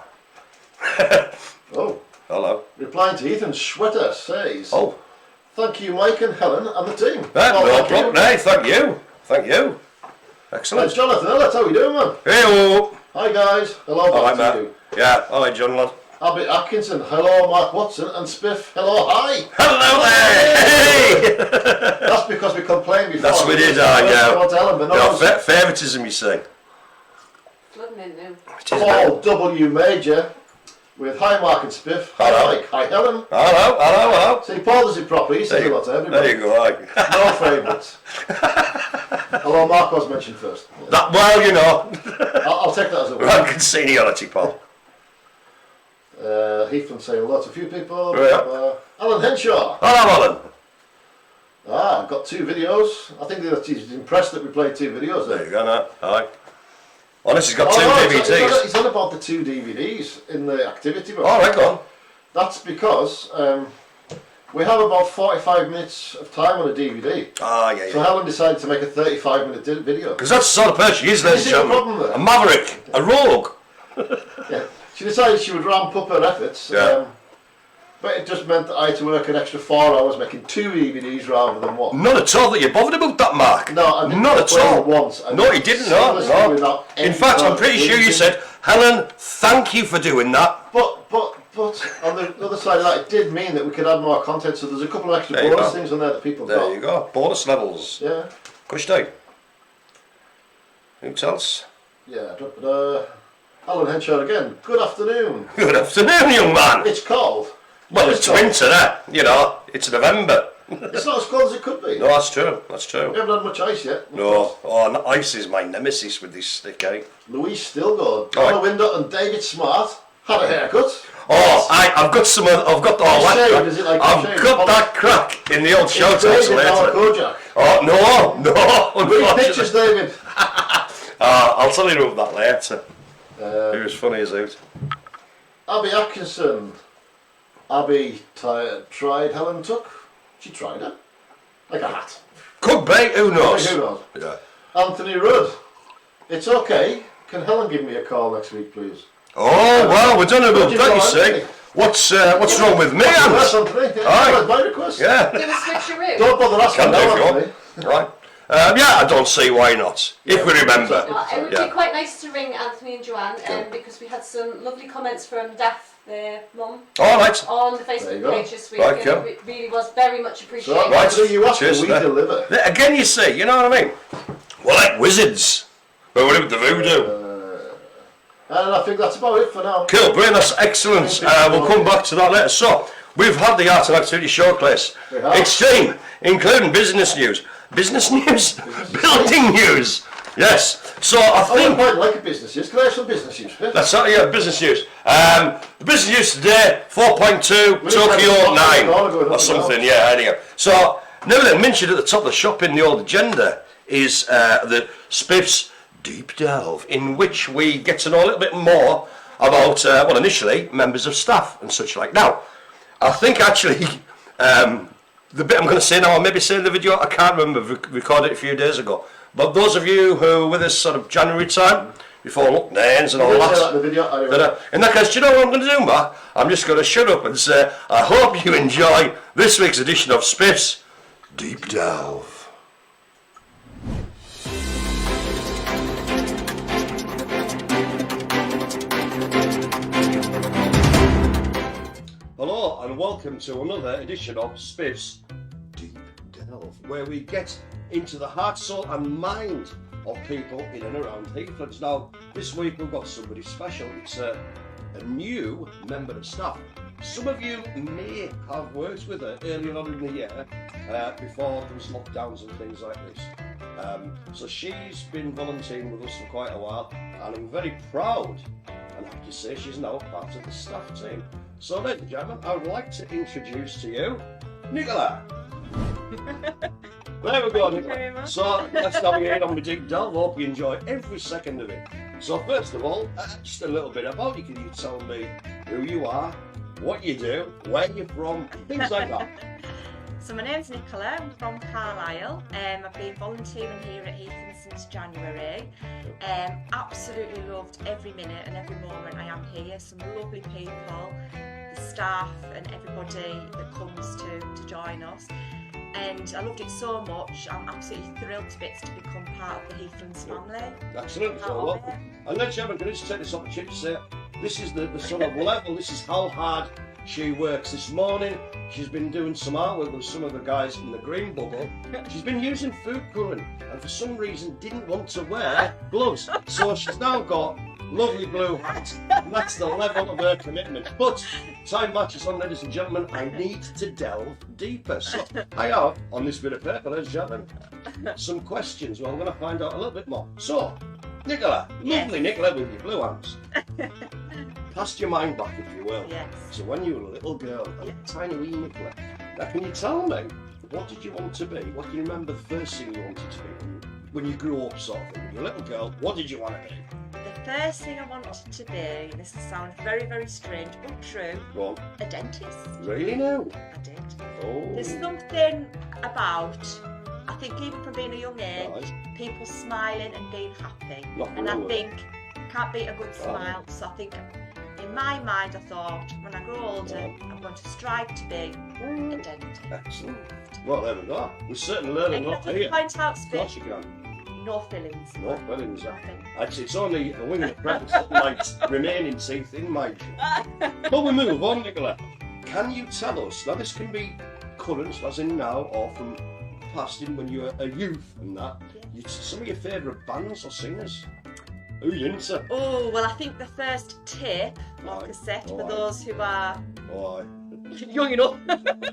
Oh. Hello. Replying to Ethan, Sweater says, oh, thank you, Mike and Helen and the team. No problem. Hey, thank you. Thank you. Excellent. It's Jonathan Elliott. How are you doing, man? Hey-o. Hi, guys. Hello, back to you. Yeah. All right, John, lad. Abby Atkinson, hello, Mark Watson, and Spiff, hello, hi. Hello there. Hey. That's because we complained before. That's what it is, yeah. Tell them, but favouritism, you say. Paul W. Major with hi, Mark and Spiff. Hi, Mike. Hi, Helen. Hello. See, Paul does it properly. He says hello to everybody. There you go. No favourites. Hello, Mark was mentioned first. Well, you know. I'll take that as a win. Rank and seniority, Paul. Heathland saying hello to a few people. Yeah. Alan Henshaw. Hello, Alan. I've got 2 videos. I think that he's impressed that we played 2 videos there. There you go, now. Hi. Honest, he's got 2 DVDs. He's on about the 2 DVDs in the activity book. All right, go on. That's because We have about 45 minutes of time on a DVD. Ah, yeah, So Helen decided to make a 35-minute video. Because that's the sort of person she is, ladies and gentlemen. A maverick, a rogue. Yeah. She decided she would ramp up her efforts. Yeah. But it just meant that I had to work an extra 4 hours making 2 DVDs rather than 1. Not at all that you're bothered about that, Mark. No, I didn't. Not at all. Once. No, he didn't. No. In fact, I'm pretty sure you said, Helen, thank you for doing that. But on the other side of that, it did mean that we could add more content. So there's a couple of extra bonus things on there that people got. There you go. Bonus levels. Yeah. Kush day. Who else? Yeah. Alan Henshaw again. Good afternoon. Good afternoon, young man. It's cold. Well, it's winter, you know. It's November. It's not as cold as it could be. No, that's true. That's true. We haven't had much ice yet. No. Oh, and ice is my nemesis with this stick, eh? Louise Stilgord, Anna Window, and David Smart had a haircut. Oh, I've got some. I've got all that. Shaved, is it like I've got that crack in the old show notes later. Oh no! Good pictures, David. I'll tell you about that later. It was funny as out. Abby Atkinson. Abby tried Helen Tuck. She tried her. Like a hat. Could be, who knows? Who knows? Yeah. Anthony Rudd. It's okay. Can Helen give me a call next week, please? Oh, well, we're done about that, you see. What's wrong with me, Anthony? Aye. My request. Yeah. Do a switcheroo. Don't bother asking now, Anthony. Right. Yeah, I don't see why not, if we remember. It would be quite nice to ring Anthony and Joanne because we had some lovely comments from Daff, their mum, right. on the Facebook page this week. Right, and it really was very much appreciated. So, right. You ask we deliver. Again, you see, you know what I mean? We're like wizards, but we're with the voodoo. And I think that's about it for now. Cool, brilliant, that's excellent. We'll come back to that later. So, we've had the Art and Activity Showcase. Extreme, including business news. Business news? Building news! Yes. So, I think... quite like a business news. Can I have some business news, Spiff? That's right, yeah, business news. The business news today, 4.2, Tokyo 9. Or something, yeah, anyway. So, nevertheless, mentioned at the top of the shop in the old agenda is the Spiff's Deep Delve, in which we get to know a little bit more about, well, initially, members of staff and such like. Now, I think actually, the bit I'm going to say now, I'll maybe say in the video, I can't remember, recorded it a few days ago. But those of you who were with us sort of January time, before lockdowns and all that, in that case, do you know what I'm going to do, Mark? I'm just going to shut up and say, I hope you enjoy this week's edition of Spiff's Deep Delve. Hello and welcome to another edition of Spiff's Deep Delve, where we get into the heart, soul and mind of people in and around Heathlands. Now, this week we've got somebody special. It's a new member of staff. Some of you may have worked with her earlier on in the year, before there was lockdowns and things like this. So she's been volunteering with us for quite a while, and I'm very proud and happy to say she's now part of the staff team. So, ladies and gentlemen, I would like to introduce to you Nicola. There we go, Nicola. So, let's navigate on with Deep Delve. Hope you enjoy every second of it. So, first of all, just a little bit about you. Can you tell me who you are, what you do, where you're from, things like that? So my name's Nicola, I'm from Carlisle. I've been volunteering here at Heathlands since January. Absolutely loved every minute and every moment I am here. Some lovely people, the staff and everybody that comes to join us. And I loved it so much, I'm absolutely thrilled to bits to become part of the Heathlands family. Excellent, so welcome. And then, Chairman, can I just take this opportunity to say, this is the sort of level, this is how hard she works. This morning, she's been doing some artwork with some of the guys in the green bubble. She's been using food coloring and for some reason didn't want to wear gloves. So she's now got lovely blue hat, and that's the level of her commitment. But time matches on, ladies and gentlemen, I need to delve deeper. So I have, on this bit of paper, ladies and gentlemen, some questions. Well, I'm going to find out a little bit more. So, Nicola, lovely Nicola with your blue hands. Cast your mind back, if you will. Yes. So when you were a little girl, a tiny wee Nicola, now can you tell me, what did you want to be? What do you remember the first thing you wanted to be when you grew up, sort of thing? When you were a little girl, what did you want to be? The first thing I wanted to be, and this will sound very, very strange, but true, Go on. a dentist. Really now? I did. Oh. There's something about, I think even from being a young age, Right. people smiling and being happy. Not And I really. think, can't beat a good smile, so I think in my mind I thought, when I grow older, I'm going to strive to be a dentist. Excellent. Well, there we go. We're certainly learning a lot Anything to here. point out, Of course Spiff? you can. No fillings. No fillings. Nothing. It's only a wing of preference that might remaining teeth in my jaw. But we move on, Nicola. Can you tell us, now this can be current, as in now, or from past, in when you were a youth and that, some of your favourite bands or singers? Who are you into? Oh, well, I think the first tape or Aye. cassette for Aye. those who are Oh, young enough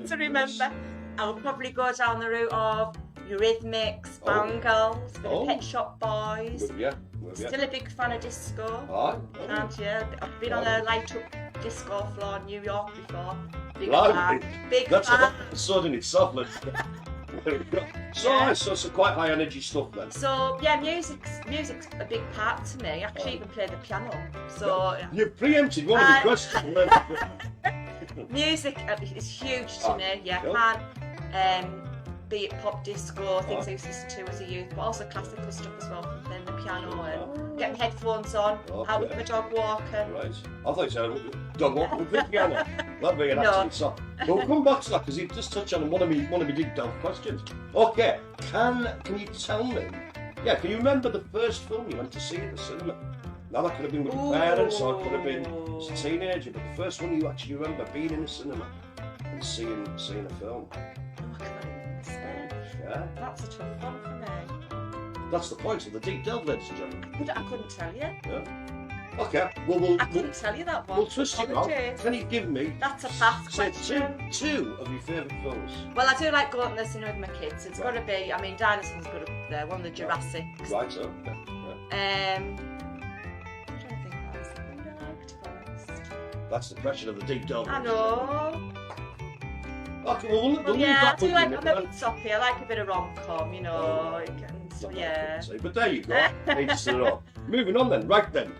to remember, I would probably go down the route of Eurythmics, Bangles, bit of Pet Shop Boys. with you. Still a big fan of disco. Aye. Can't you? I've been on a light up disco floor in New York before. Big Blimey. fan. Big That's fan. an episode in itself. There we go. So, Yeah. so some quite high energy stuff then. So yeah, music's a big part to me. I actually even play the piano. So You've preempted one of the questions. music is huge to me. Yeah, Cool. can't be it pop, disco, things I used to listen to as a youth, but also classical stuff as well, from playing the piano and getting headphones on, out with my dog walking. Right. I thought you said dog walking with the piano. That'd be an No. absolute song. But we'll come back to that because you just touched on one of me big dumb questions. Okay, can you tell me? Yeah, can you remember the first film you went to see at the cinema? Now that could have been with your parents or it could have been as a teenager, but the first one you actually remember being in the cinema and seeing a film. Oh, I can't even say. Yeah. That's a tough one for me. That's the point of the deep delve, ladies and gentlemen. I couldn't tell you. Yeah. Okay, well, I couldn't tell you that one. we'll twist it round. Apologies. Can you give me That's a pass say question. two of your favourite films? Well, I do like going to the cinema with my kids. It's got to be, I mean, Dinosaur's got to be there, one of the Jurassics. Right, so. Yeah. I'm trying to think what else I would like, to be honest. That's the pressure of the deep delve. I know. Okay, well, we'll Well, leave yeah, I that do with like, you, I'm a Nicola. bit soppy. I like a bit of rom-com, you know. Not Yeah. like it, but there you go. Each to their own. Moving on then, right then.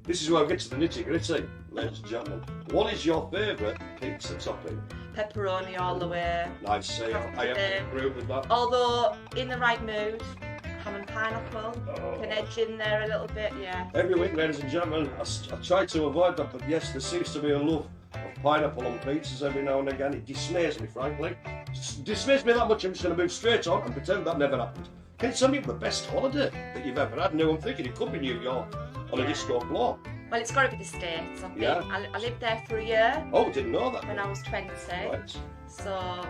This is where we get to the nitty gritty, ladies and gentlemen. What is your favourite pizza topping? Pepperoni all the way. Nice, say I have to agree with that. Although, in the right mood, ham and pineapple. Oh. Can edge in there a little bit, yeah. Every week, ladies and gentlemen, I try to avoid that, but yes, there seems to be a love of pineapple on pizzas every now and again. It dismays me, frankly. Dismays me that much, I'm just going to move straight on and pretend that never happened. Can you tell me the best holiday that you've ever had? No, I'm thinking it could be New York on a disco floor. Well, it's got to be the States. Yeah. I lived there for a year Oh, didn't know that. when I was 20, Right. so a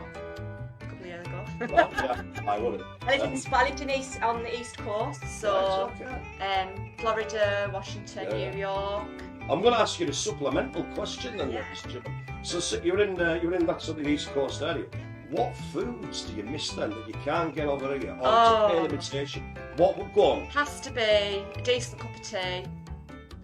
couple of years ago. Well, yeah, I wouldn't. I lived on the East Coast, so Right, okay. Florida, Washington, Yeah. New York. I'm going to ask you a supplemental question then, Yeah. ladies and gentlemen. So you're in that sort of East Coast area. What foods do you miss then that you can't get over here? Or it's a pale imitation? What would go on? Has to be a decent cup of tea,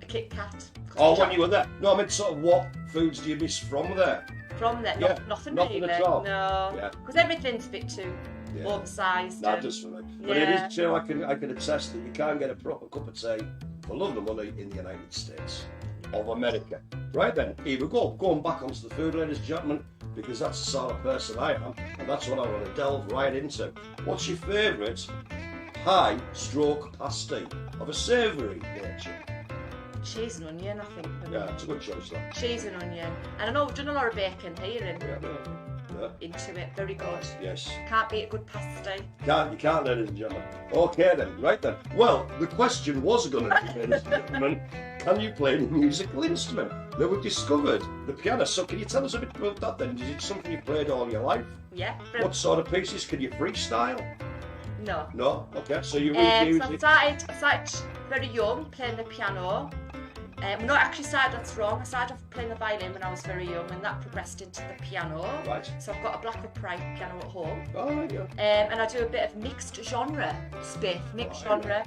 a Kit Kat. Oh, when you were there? No, I meant sort of what foods do you miss from there? From there, Yeah, nothing nothing really. at all. No, Yeah. because everything's a bit too Yeah. oversized. Not and- just for me. But it Yeah. is true, I can attest that you can't get a proper cup of tea for love of money in the United States of America. Right then, here we go. Going back onto the food, ladies and gentlemen, because that's the sort of person I am, and that's what I want to delve right into. What's your favourite pie/stroke pasty of a savoury nature? Cheese and onion, I think. Yeah, it's a good choice, that. Cheese and onion. And I know we've done a lot of bacon here and Yeah. into it. Very good. Yes. Can't beat a good pasty. You can't, ladies and gentlemen. Okay then, right then. Well, the question was going to be, ladies and gentlemen, can you play any musical instrument? Now we've discovered the piano, so can you tell us a bit about that then? Is it something you've played all your life? Yeah. What sort of pieces can you freestyle? No. No? Okay, so you read So music. I started very young playing the piano. No, actually started, that's wrong. I started off playing the violin when I was very young and that progressed into the piano. Right. So I've got a black upright piano at home. Oh, there you go. And I do a bit of mixed genre, Spiff, mixed genre.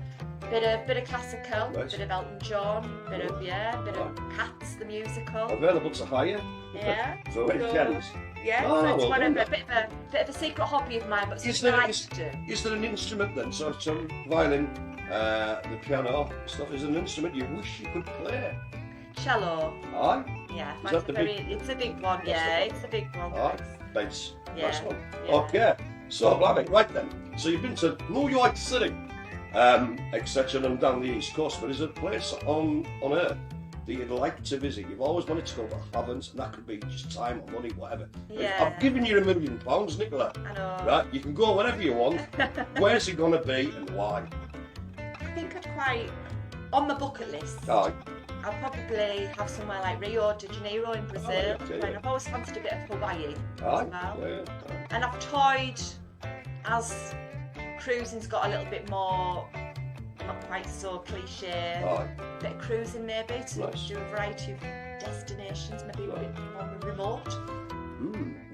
Bit of classical, Right. bit of Elton John, bit of Cats the musical. Available to hire. Yeah. So weekends. Yeah, Oh, so it's well one done. of a bit of a secret hobby of mine, but Is something there, I like to do. is there an instrument then? So violin, the piano stuff. Is there an instrument you wish you could play? Cello. Aye. Yeah, Is mine's that the it's a big one. Yeah, it's a big one. Aye. Bass. Yeah, Nice one. yeah. Okay. So blimey, right then. So you've been to New York City, etc., and down the East Coast. But is there a place on Earth that you'd like to visit? You've always wanted to go, but haven't, and that could be just time or money, whatever. Yeah. I've given you £1 million, Nicola. I know. Right, you can go wherever you want. Where's it going to be and why? I think I'd quite on my bucket list. Aye. I'll probably have somewhere like Rio de Janeiro in Brazil. yeah. And I've always fancied a bit of Hawaii Aye. as well. Yeah. And I've toyed as cruising's got a little bit more, not quite so cliche. Aye. Bit of cruising maybe to Nice. do a variety of destinations, maybe a bit more remote.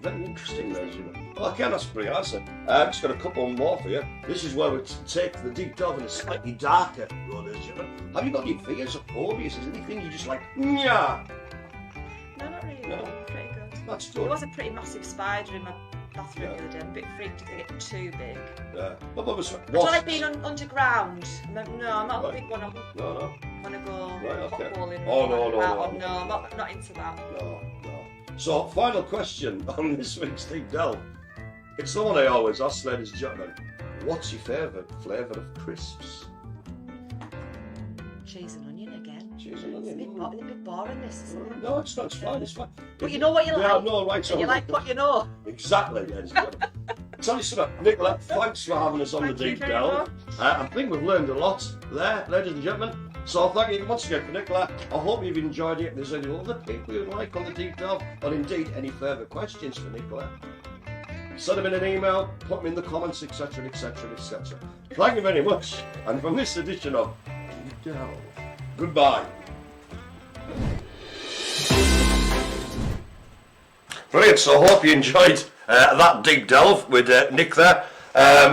Very interesting, those, you know. Okay, that's pretty answer. Just got a couple more for you. This is where we take the deep dive in a slightly darker road, as you know. Have you got any fears or phobias? Is there anything you just like, yeah? No, not really. No. Pretty good. That's There good. was a pretty massive spider in my bathroom Yeah. the other day. I'm a bit freaked if they get too big. What was I don't like being underground. No, I'm not Right. a big one. I No, no, want to go Right, okay. potholing. Oh, no, no, I'm no. not into that. no. So, final question on this week's Deep Delve. It's the one I always ask, ladies and gentlemen. What's your favourite flavour of crisps? Cheese and onion again. Cheese and It's a onion. bit boring, this, isn't it? No, it's not. It's fine. It's fine. But you know what you Yeah, like. no, right. So And you like what you know. Exactly, ladies and gentlemen. Tell you something, Nicola, thanks for having us on Thank the you Deep very Delve. I think we've learned a lot there, ladies and gentlemen. So thank you once again for Nicola. I hope you've enjoyed it. If there's any other people you'd like on the Deep Delve, or indeed any further questions for Nicola, send them in an email, put them in the comments, etc., etc., etc. Thank you very much. And from this edition of Deep Delve, goodbye. Brilliant, so I hope you enjoyed that deep delve with Nick there.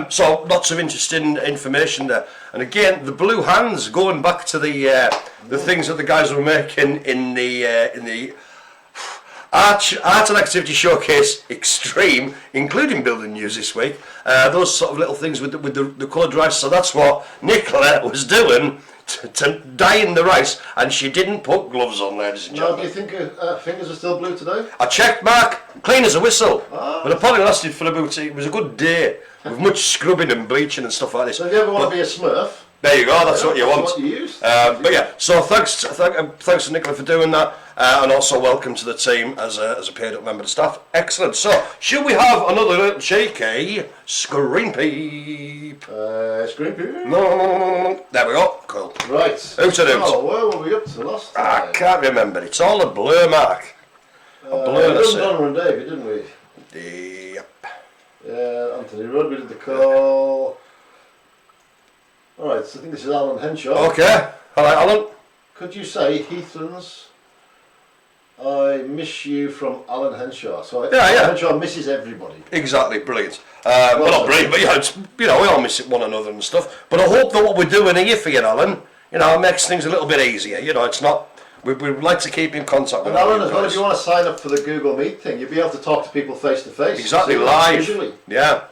So lots of interesting information there. And again, the blue hands, going back to the things that the guys were making in the Art and Activity Showcase Extreme, including building news this week. Those sort of little things with the coloured rice. So that's what Nicola was doing to dyeing the rice, and she didn't put gloves on, ladies and No, gentlemen. do you think her fingers are still blue today? I checked, Mark, clean as a whistle. But it probably lasted for about, it was a good day, with much scrubbing and bleaching and stuff like this. So if you ever want to be a Smurf, There you go, that's what you that's want. what you use. But yeah, so thanks to Nicola for doing that, and also welcome to the team as a paid up member of staff. Excellent. So, should we have another little cheeky screen peep? Screen peep. No, there we go. Cool. Right. Who to do? Oh, where were we up to last time? I can't remember. It's all a blur, Mark. A blur. We That's done it. Donner and David, didn't we? Yep. Anthony Rudd, we did the call. Alright, so I think this is Alan Henshaw. Okay. All right, Alan. Could you say Heathlands, I miss you from Alan Henshaw? So Yeah. Alan Henshaw misses everybody. Exactly, brilliant. Well, not brilliant, but yeah, it's, you know, we all miss one another and stuff. But I hope that what we're doing here for you, Alan, you know, makes things a little bit easier. You know, it's not. We'd like to keep in contact with And Alan, you as well, guys. if you want to sign up for the Google Meet thing, you'll be able to talk to people face to face. Exactly, See them live. visually. Yeah.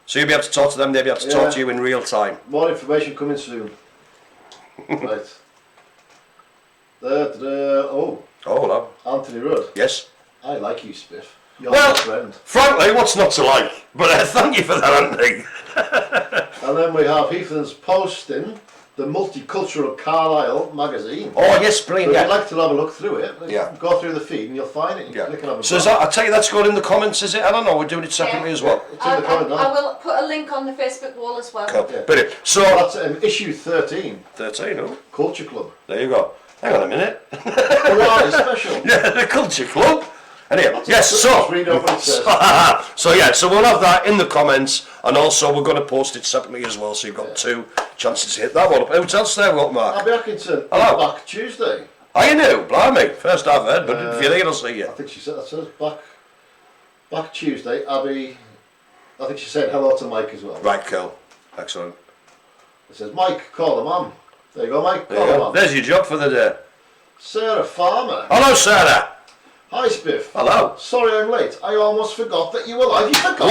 So you'll be able to talk to them, they'll be able to talk to you in real time. More information coming soon. Right. Oh, Oh, hello. Anthony Rudd. Yes. I like you, Spiff. You're Well, my friend. frankly, what's not to like? But thank you for that, Anthony. And then we have Heathlands posting the Multicultural Carlisle magazine. Oh, yes, So brilliant. if you'd Yeah. like to have a look through it, Yeah. go through the feed and you'll find it. You Yeah. click and have a So is browse. that, I tell you, that's going in the comments, is it, Alan, or we're doing it separately as well? It's in the comment I now. will put a link on the Facebook wall as well. Cool. Yeah. Brilliant. So, That's issue 13, 13, oh, Culture Club. there you go. Hang on a minute. Diwali special. Yeah, the Culture Club. Anyway, yes, Just so. read over what it says. So yeah, so we'll have that in the comments, and also we're going to post it separately as well, so you've got two chances to hit that one up. Who else there, what, I'll Mark? be back into Hello. back Tuesday. Are you new? Blimey, first I've heard, but if you're there, I'll see I you. think she said that says back Tuesday. Abby, I think she said hello to Mike as well. Right, cool. Excellent. It says, Mike, call the man. There you go, Mike, call the man. There's your job for the day. Sarah Farmer. Hello, Sarah. Hi, Spiff. Hello. Sorry I'm late. I almost forgot that you were live. You forgot.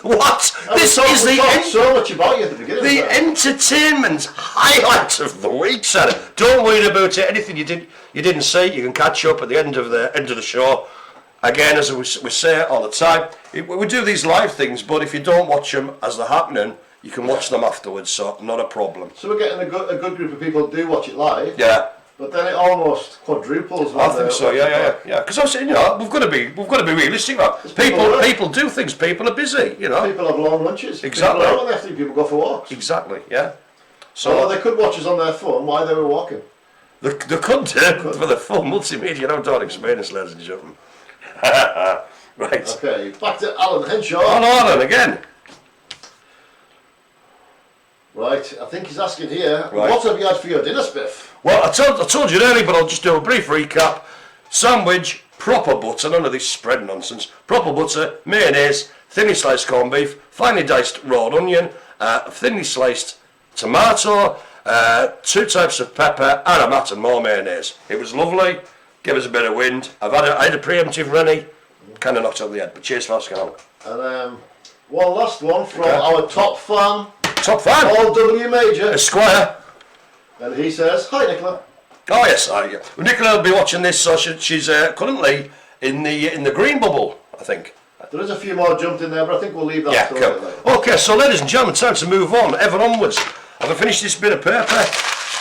What? This is we talked so much about you at the beginning. The entertainment highlight of the week, Sarah. Don't worry about it. Anything you didn't see, you can catch up at the end of the show. Again, as we say all the time, we do these live things, but if you don't watch them as they're happening, you can watch them afterwards. So not a problem. So we're getting a good group of people who do watch it live. Yeah. But then it almost quadruples. I think so. Yeah. Because I'm saying, we've got to be realistic. Right? People do things. People are busy. People have long lunches. Exactly. People are on people go for walks. Exactly. Yeah. So they could watch us on their phone while they were walking. They could for the full multimedia and outdoor experience, ladies and gentlemen. Right. Okay. Back to Alan Henshaw. Alan again. Right. I think he's asking here. Right. What have you had for your dinner, Spiff? Well, I told you earlier, but I'll just do a brief recap. Sandwich, proper butter, none of this spread nonsense. Proper butter, mayonnaise, thinly sliced corned beef, finely diced raw onion, thinly sliced tomato, 2 types of pepper, and a mat and more mayonnaise. It was lovely, gave us a bit of wind. I had a preemptive Rennie, kind of knocked out the head, but cheers for asking out. And one last one from our top fan. Top fan? Paul W. Major. Esquire. And he says, hi Nicola. Oh yes, Nicola will be watching this, so she's currently in the green bubble, I think. There is a few more jumped in there, but I think we'll leave that till later. Okay, so ladies and gentlemen, time to move on, ever onwards. Have I finished this bit of paper?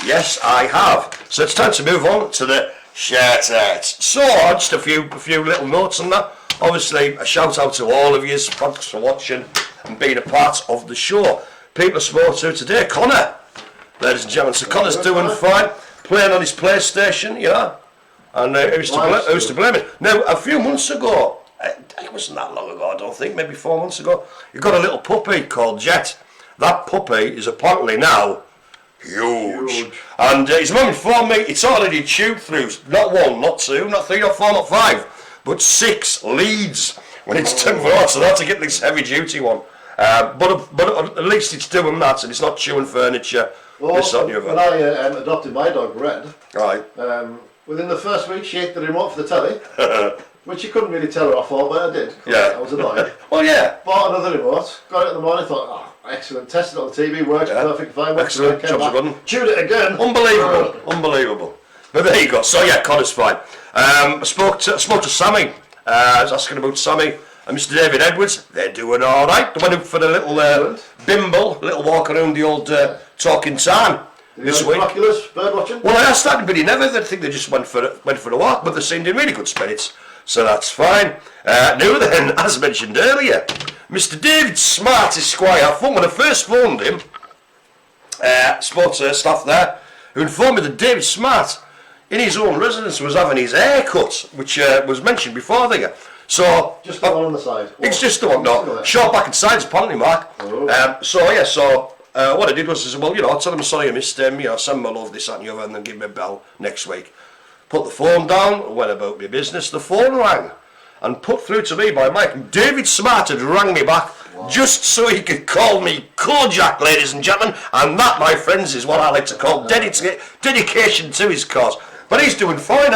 Yes, I have. So it's time to move on to the shout-outs. So, just a few little notes on that. Obviously, a shout-out to all of you. Thanks for watching and being a part of the show. People I spoke to today, Connor. Ladies and gentlemen, so Connor's doing fine, playing on his PlayStation, and who's to blame it? Now, a few months ago, it wasn't that long ago, I don't think, maybe 4 months ago, he got a little puppy called Jet. That puppy is apparently now huge. And his mum informed me it's already chewed through, not 1, not 2, not 3, not 4, not 5, but 6 leads when it's time for us, so that's to get this heavy duty one. But at least it's doing that, and it's not chewing furniture. Well, when I adopted my dog Red, right. Within the first week she ate the remote for the telly, which you couldn't really tell her off for, but I did. Yeah. I was annoyed. Well, yeah. Bought another remote, got it in the morning, thought, excellent, tested it on the TV, works perfect fine. Excellent, jobs are good. Chewed it again. Unbelievable. But there you go. So yeah, Connor's fine. I spoke to Sammy. I was asking about Sammy and Mr. David Edwards. They're doing all right. They went up for a little bimble, little walk around the old Talking Time this week. Miraculous bird watching. Well, I asked that, but he never. I think they just went for a walk, but they seemed in really good spirits, so that's fine. Now then, as mentioned earlier, Mr. David Smart Esquire. When I first phoned him, sports staff there, who informed me that David Smart, in his own residence, was having his hair cut, which was mentioned before there. So just the one on the side. It's just the one, no. Short back and sides, apparently, Mark. Oh. What I did was, I said, well, tell him sorry I missed him, send my love, this, that and the other, and then give me a bell next week. Put the phone down, went about my business, the phone rang, and put through to me by Mike. And David Smart had rang me back, just so he could call me Kojak, ladies and gentlemen, and that, my friends, is what I like to call dedication to his cause. But he's doing fine,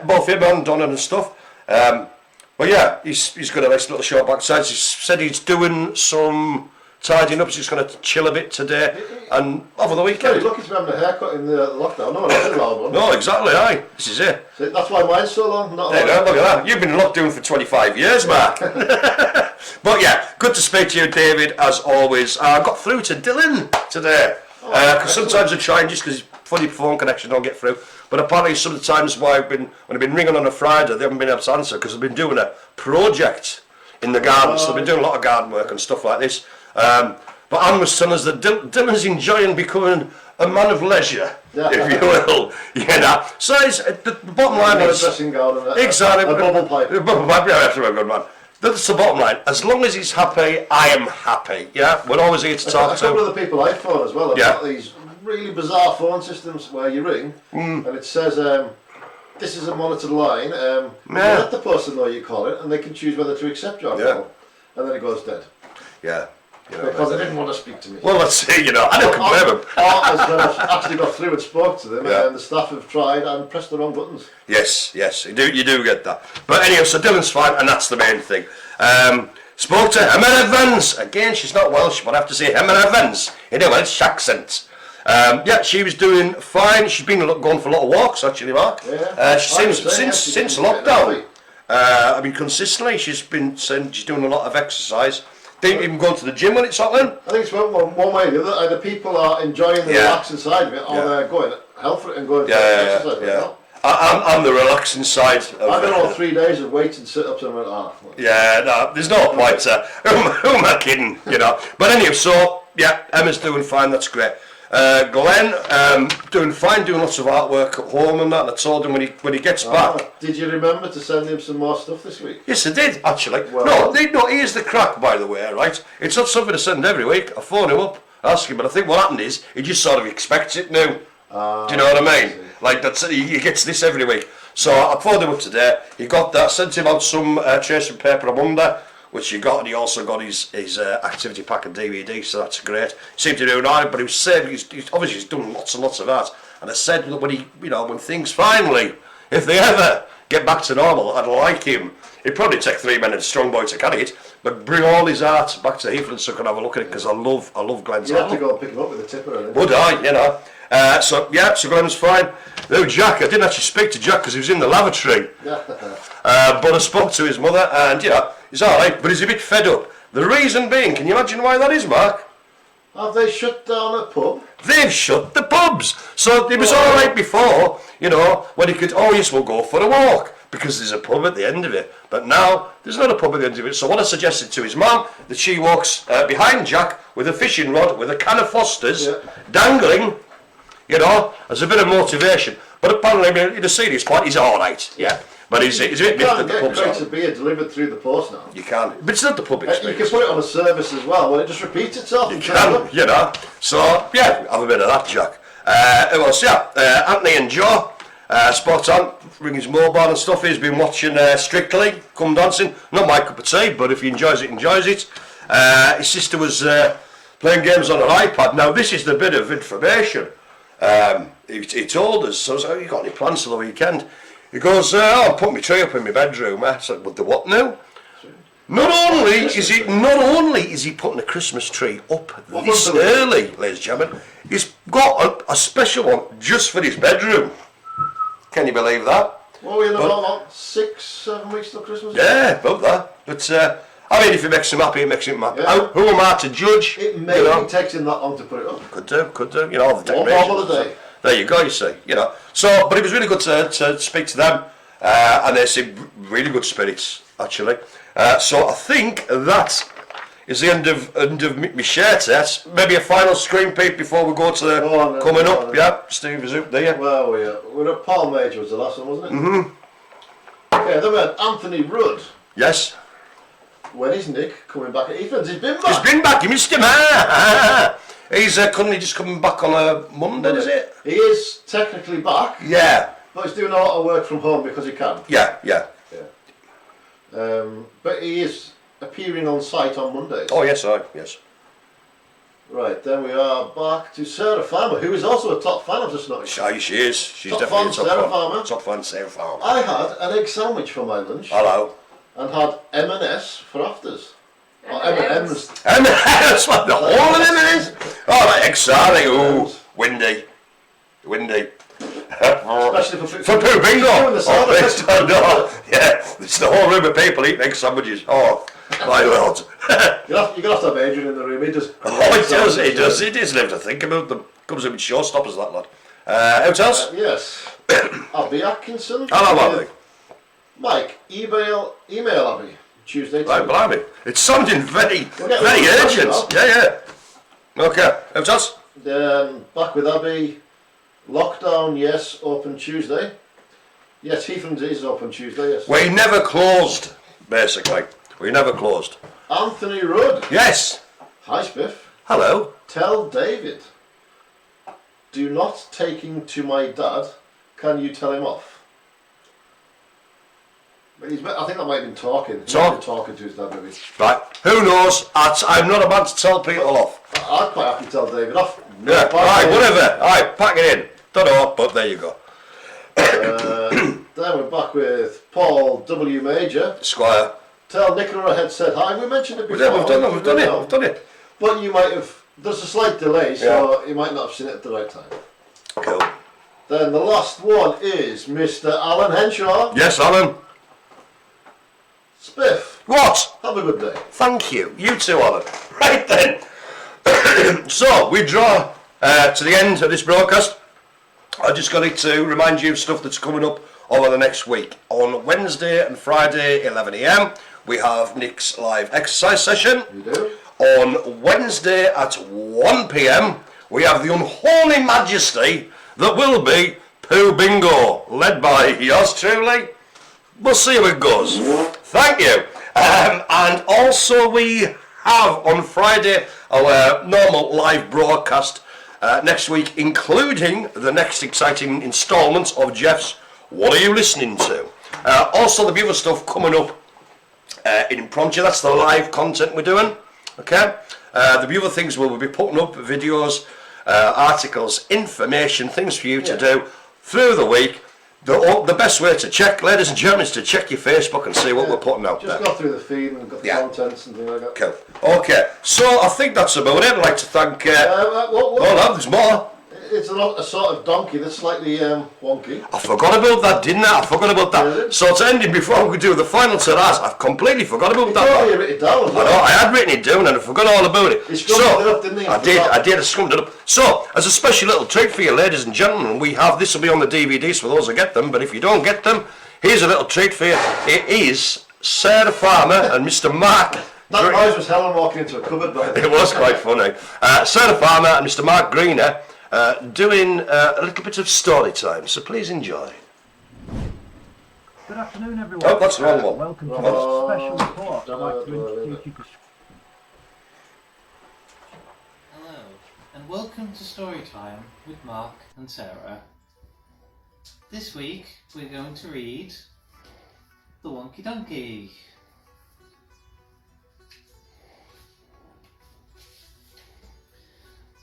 both him and Donna and stuff. But yeah, he's got a nice little short backside. He said he's doing some tidying up, so he's going to chill a bit today and over the weekend. He's lucky to be having a haircut in the lockdown. No one else is allowed one. No, exactly, This is it. So that's why mine's so long. Look at that. You've been in lockdown for 25 years, Mark. But yeah, good to speak to you, David, as always. I got through to Dylan today. Because sometimes I try and just because funny phone connection don't get through. But apparently sometimes when I've been ringing on a Friday, they haven't been able to answer because I've been doing a project in the garden. So they've been doing a lot of garden work and stuff like this. But Anne was telling us that Dylan's enjoying becoming a man of leisure, if you will. So it's, the bottom line is... Exactly. A bubble pipe. A bubble pipe, yeah, that's a good man. That's the bottom line. As long as he's happy, I am happy. Yeah, we're always here to talk to. A couple of the people I phone as well have got these really bizarre phone systems where you ring and it says, this is a monitored line. Let the person know you call it and they can choose whether to accept your call. And then it goes dead. Yeah. You know, because they didn't want to speak to me. Well, let's see, you know, I don't blame them. Actually got through and spoke to them, and the staff have tried and pressed the wrong buttons. Yes, you do get that. But anyway, so Dylan's fine, and that's the main thing. Spoke to Emma Evans. Again, she's not Welsh, but I have to say Emma Evans in a Welsh accent. Yeah, she was doing fine. She's been going for a lot of walks, actually, Mark. Yeah. Since lockdown. I mean, consistently, she's been saying she's doing a lot of exercise. Didn't even go to the gym when it's hot then. I think it's one way or the other. Either people are enjoying the relaxing side of it, or they're going hell for it and going to exercise. Yeah. I'm the relaxing side. I don't know, 3 days of weights and sit-ups and I went, yeah, no, there's no point. Who am I kidding? You know. But anyway, so yeah, Emma's doing fine. That's great. Glenn doing fine, doing lots of artwork at home and that. And I told him when he gets back. Did you remember to send him some more stuff this week? Yes, I did actually. Well, no. Here's the crack, by the way. Right, it's not something to send every week. I phone him up, ask him, but I think what happened is he just sort of expects it now. Do you know what I mean? Like he gets this every week. So I phoned him up today. He got that. Sent him out some tracing paper on Monday, which he got, and he also got his activity pack and DVD. So that's great. He seemed to do alright, but he was saying he's obviously done lots and lots of that. And I said that when things finally, if they ever get back to normal, I'd like him. It'd probably take 3 men and a strong boy to carry it, but bring all his art back to Heathlands so I can have a look at it, because I love Glenn's art. You have to go and pick him up with a tipper, I think. Would I, you know? So Glenn was fine. Now Jack, I didn't actually speak to Jack because he was in the lavatory. But I spoke to his mother, and he's alright, but he's a bit fed up. The reason being, can you imagine why that is, Mark? Have they shut down a pub? They've shut the pubs. So it was alright before, when he could, we'll go for a walk, because there's a pub at the end of it. But now, there's not a pub at the end of it. So what I suggested to his mum, that she walks behind Jack with a fishing rod, with a can of Foster's, dangling, as a bit of motivation. But apparently, in a serious point, he's alright, But he's a bit miffed that the pub's You can't get crates of beer delivered through the post now. You can't. But it's not the pub experience. You can put it on a service as well, where it just repeats itself. You can, So, have a bit of that, Jack. It was, Anthony and Joe, spot on, ring his mobile and stuff. He's been watching Strictly Come Dancing. Not my cup of tea, but if he enjoys it, enjoys it. His sister was playing games on her iPad. Now, this is the bit of information. He told us, so I was like, you got any plans for the weekend? He goes, I'll put my tree up in my bedroom. I said, what the what now? Not only is he putting a Christmas tree up this early, ladies and gentlemen, he's got a special one just for his bedroom. Can you believe that? Well, we're in about 6-7 weeks till Christmas. Yeah, about that. But if it makes him happy, it makes him happy. Yeah. Who am I to judge? It maybe takes him that long to put it up. Could do. All the One decorations. more holiday. There you go, you see, So, but it was really good to speak to them, and they seemed really good spirits, actually. So I think that is the end of my share test. Maybe a final screen peek before we go to the coming up. Yeah, Steve is up there. Well, we're at Paul Major was the last one, wasn't it? Mm-hmm. Okay, then we had Anthony Rudd. Yes. When is Nick coming back at Heathlands? He's been back. He's been back, Mr. Man. He's currently just coming back on a Monday, is it? He is technically back. Yeah. But he's doing a lot of work from home because he can. Yeah. But he is appearing on site on Mondays. Oh, yes. Right, then we are back to Sarah Farmer, who is also a top fan of the Snotty. She is. She's top definitely fan, a top Sarah fan. Farmer. Top fan, Sarah Farmer. I had an egg sandwich for my lunch. Hello. And had M&S for afters. Or M&M's. M&M's, what the whole of M&M's? Oh, that exciting. Ooh, windy. Especially for poo bingo. Yeah, it's the whole room of people eating egg sandwiches. Oh, my lord. You're going to have to have Adrian in the room. He does. He does. He doesn't have to think about them. Comes in with showstoppers, that lad. Who else? Yes. Abby Atkinson. Hello, Abby. Mike, email Abby. Tuesday. Right, blimey. It's something very urgent. Yeah. Okay. Who else? Then back with Abby. Lockdown, yes. Open Tuesday. Yes, Heathlands is open Tuesday, yes. We never closed, basically. We never closed. Anthony Rudd. Yes. Hi, Spiff. Hello. Tell David. Do not take him to my dad. Can you tell him off? I think that might have been talking. Talking to his dad, maybe. Right. Who knows? I'm not a man to tell people off. I'd quite happy to tell David off. Yeah. Right. Whatever. Right. Pack it in. Don't know, but there you go. Then we're back with Paul W. Major. Squire. Tell Nicola Head said hi. We mentioned it before. We've done it. But you might have. There's a slight delay, so you might not have seen it at the right time. Cool. Then the last one is Mr. Alan Henshaw. Yes, Alan. Spiff. What? Have a good day. Thank you. You too, Alan. Right then. So we draw to the end of this broadcast. I just got to remind you of stuff that's coming up over the next week. On Wednesday and Friday, 11 AM, we have Nick's live exercise session. You do? On Wednesday at 1 PM, we have the unholy majesty that will be Pooh Bingo, led by yours truly. We'll see how it goes. Thank you. And also we have on Friday our normal live broadcast next week, including the next exciting instalment of Jeff's What Are You Listening To? Also the other stuff coming up in Impromptu. That's the live content we're doing. Okay? The other things we'll be putting up, videos, articles, information, things for you to do through the week. The best way to check, ladies and gentlemen, is to check your Facebook and see what we're putting out there. Just go through the feed and got the contents and things like that. Cool. Okay, so I think that's about it. I'd like to thank... there's more. It's a sort of donkey that's slightly wonky. I forgot about that, didn't I? I forgot about that. So it's ending before we do the final terrace. I've completely forgot about that. You written it down as well. I know, I had written it down and I forgot all about it. You scummed it up, didn't you? I did, I scummed it up. So, as a special little treat for you, ladies and gentlemen, we have, this will be on the DVDs for those who get them, but if you don't get them, here's a little treat for you. It is Sarah Farmer and Mr. Marc. That noise was Helen walking into a cupboard, by the way. It was quite funny. Sarah Farmer and Mr. Marc Greener doing a little bit of story time, so please enjoy. Good afternoon, everyone. Oh, that's the wrong one. Welcome to this special report. I'd like to introduce you to... Hello, and welcome to Storytime with Mark and Sarah. This week we're going to read The Wonky Donkey.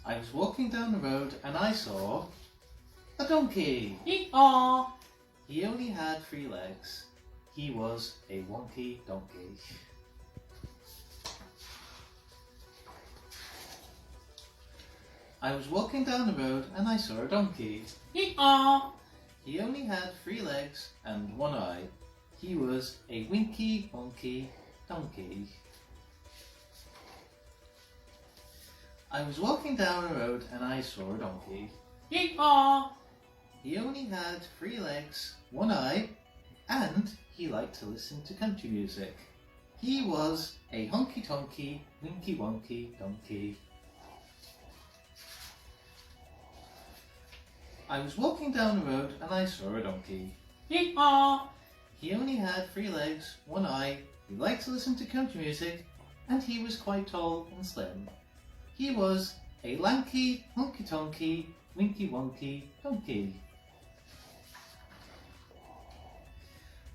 I was walking down the road and I saw a donkey. Yee-haw! He only had 3 legs. He was a wonky donkey. I was walking down the road and I saw a donkey. Yee-haw! He only had 3 legs and 1 eye. He was a winky wonky donkey. I was walking down the road and I saw a donkey. Yee-haw! He only had 3 legs, 1 eye, and he liked to listen to country music. He was a honky-tonky, winky-wonky donkey. I was walking down the road and I saw a donkey. Yee-haw! He only had 3 legs, 1 eye, he liked to listen to country music, and he was quite tall and slim. He was a lanky, honky-tonky, winky-wonky donkey.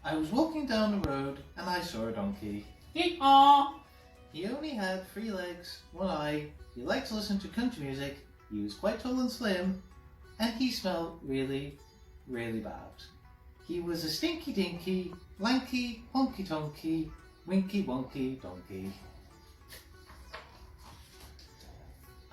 I was walking down the road and I saw a donkey. Yee-haw! He only had 3 legs, 1 eye, he liked to listen to country music, he was quite tall and slim, and he smelled really, really bad. He was a stinky-dinky, lanky, honky-tonky, winky-wonky donkey.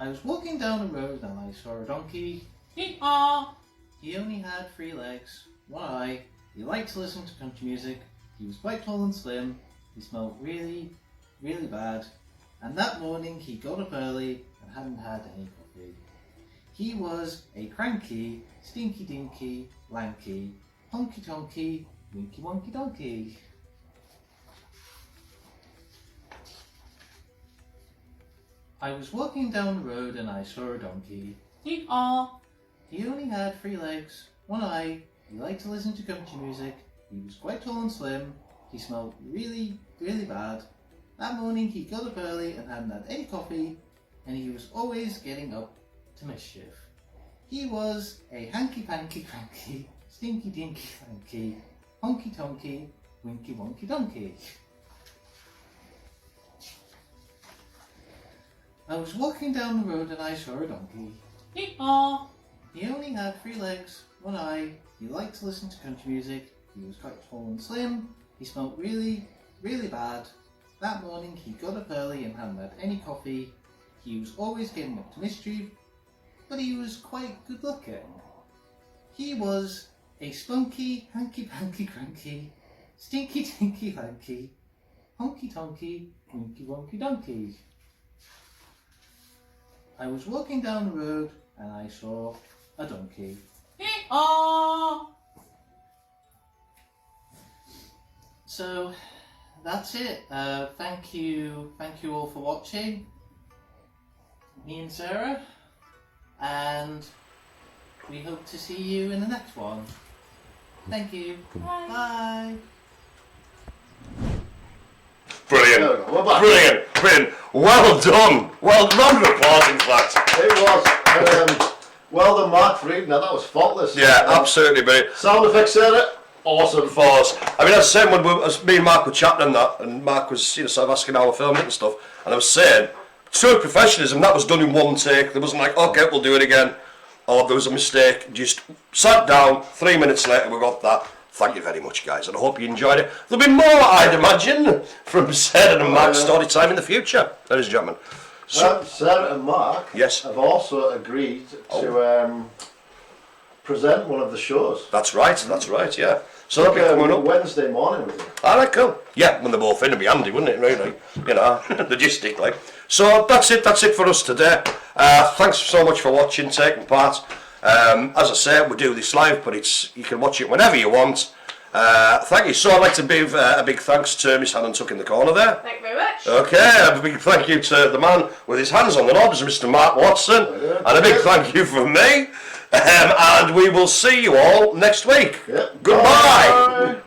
I was walking down the road and I saw a donkey. Yee-haw! He only had 3 legs, 1 eye, he liked to listen to country music, he was quite tall and slim, he smelled really, really bad, and that morning he got up early and hadn't had any coffee. He was a cranky, stinky-dinky, lanky, honky-tonky, winky-wonky donkey. I was walking down the road and I saw a donkey. Yee-haw! He only had 3 legs, 1 eye, he liked to listen to country music, he was quite tall and slim, he smelled really, really bad. That morning he got up early and hadn't had any coffee, and he was always getting up to mischief. He was a hanky-panky cranky, stinky-dinky lanky, honky-tonky, Winky Wonky Donkey. I was walking down the road and I saw a donkey. Hee-haw! He only had 3 legs, 1 eye, he liked to listen to country music, he was quite tall and slim, he smelled really, really bad. That morning he got up early and hadn't had any coffee. He was always getting up to mischief, but he was quite good looking. He was a spunky, hanky-panky cranky, stinky tinky lanky, honky tonky, winky wonky donkey. I was walking down the road and I saw a donkey. Hee-haw! So that's it. Thank you all for watching. Me and Sarah, and we hope to see you in the next one. Thank you. Bye. Brilliant. Brilliant. Well done. Well, round of applause, in fact. It was. Well done, Mark, for reading that. That was faultless. Yeah, absolutely, mate. Sound effects, Sarah. Awesome. For us. I mean, I was saying when me and Mark were chatting on that, and Mark was sort of asking how we're filming it and stuff, and I was saying, true professionalism, that was done in 1 take. There wasn't like, okay, we'll do it again, or there was a mistake. Just sat down, 3 minutes later we got that. Thank you very much, guys, and I hope you enjoyed it. There'll be more, I'd imagine, from Sarah and Mark's story time in the future, ladies and gentlemen. So, Sarah and Mark have also agreed to present one of the shows. That's right, yeah. So that'll be coming up Wednesday morning with you. Alright, cool. Yeah, when they're both in, it'd be handy, wouldn't it, really? You know, logistically. So that's it for us today. Thanks so much for watching, taking part. As I say, we do this live, but you can watch it whenever you want. Thank you. So I'd like to give a big thanks to Miss Hannah Tuck in the corner there. Thank you very much. Okay, a big thank you to the man with his hands on the knobs, Mr. Mark Watson, and a big thank you from me. And we will see you all next week. Yep. Goodbye. Bye.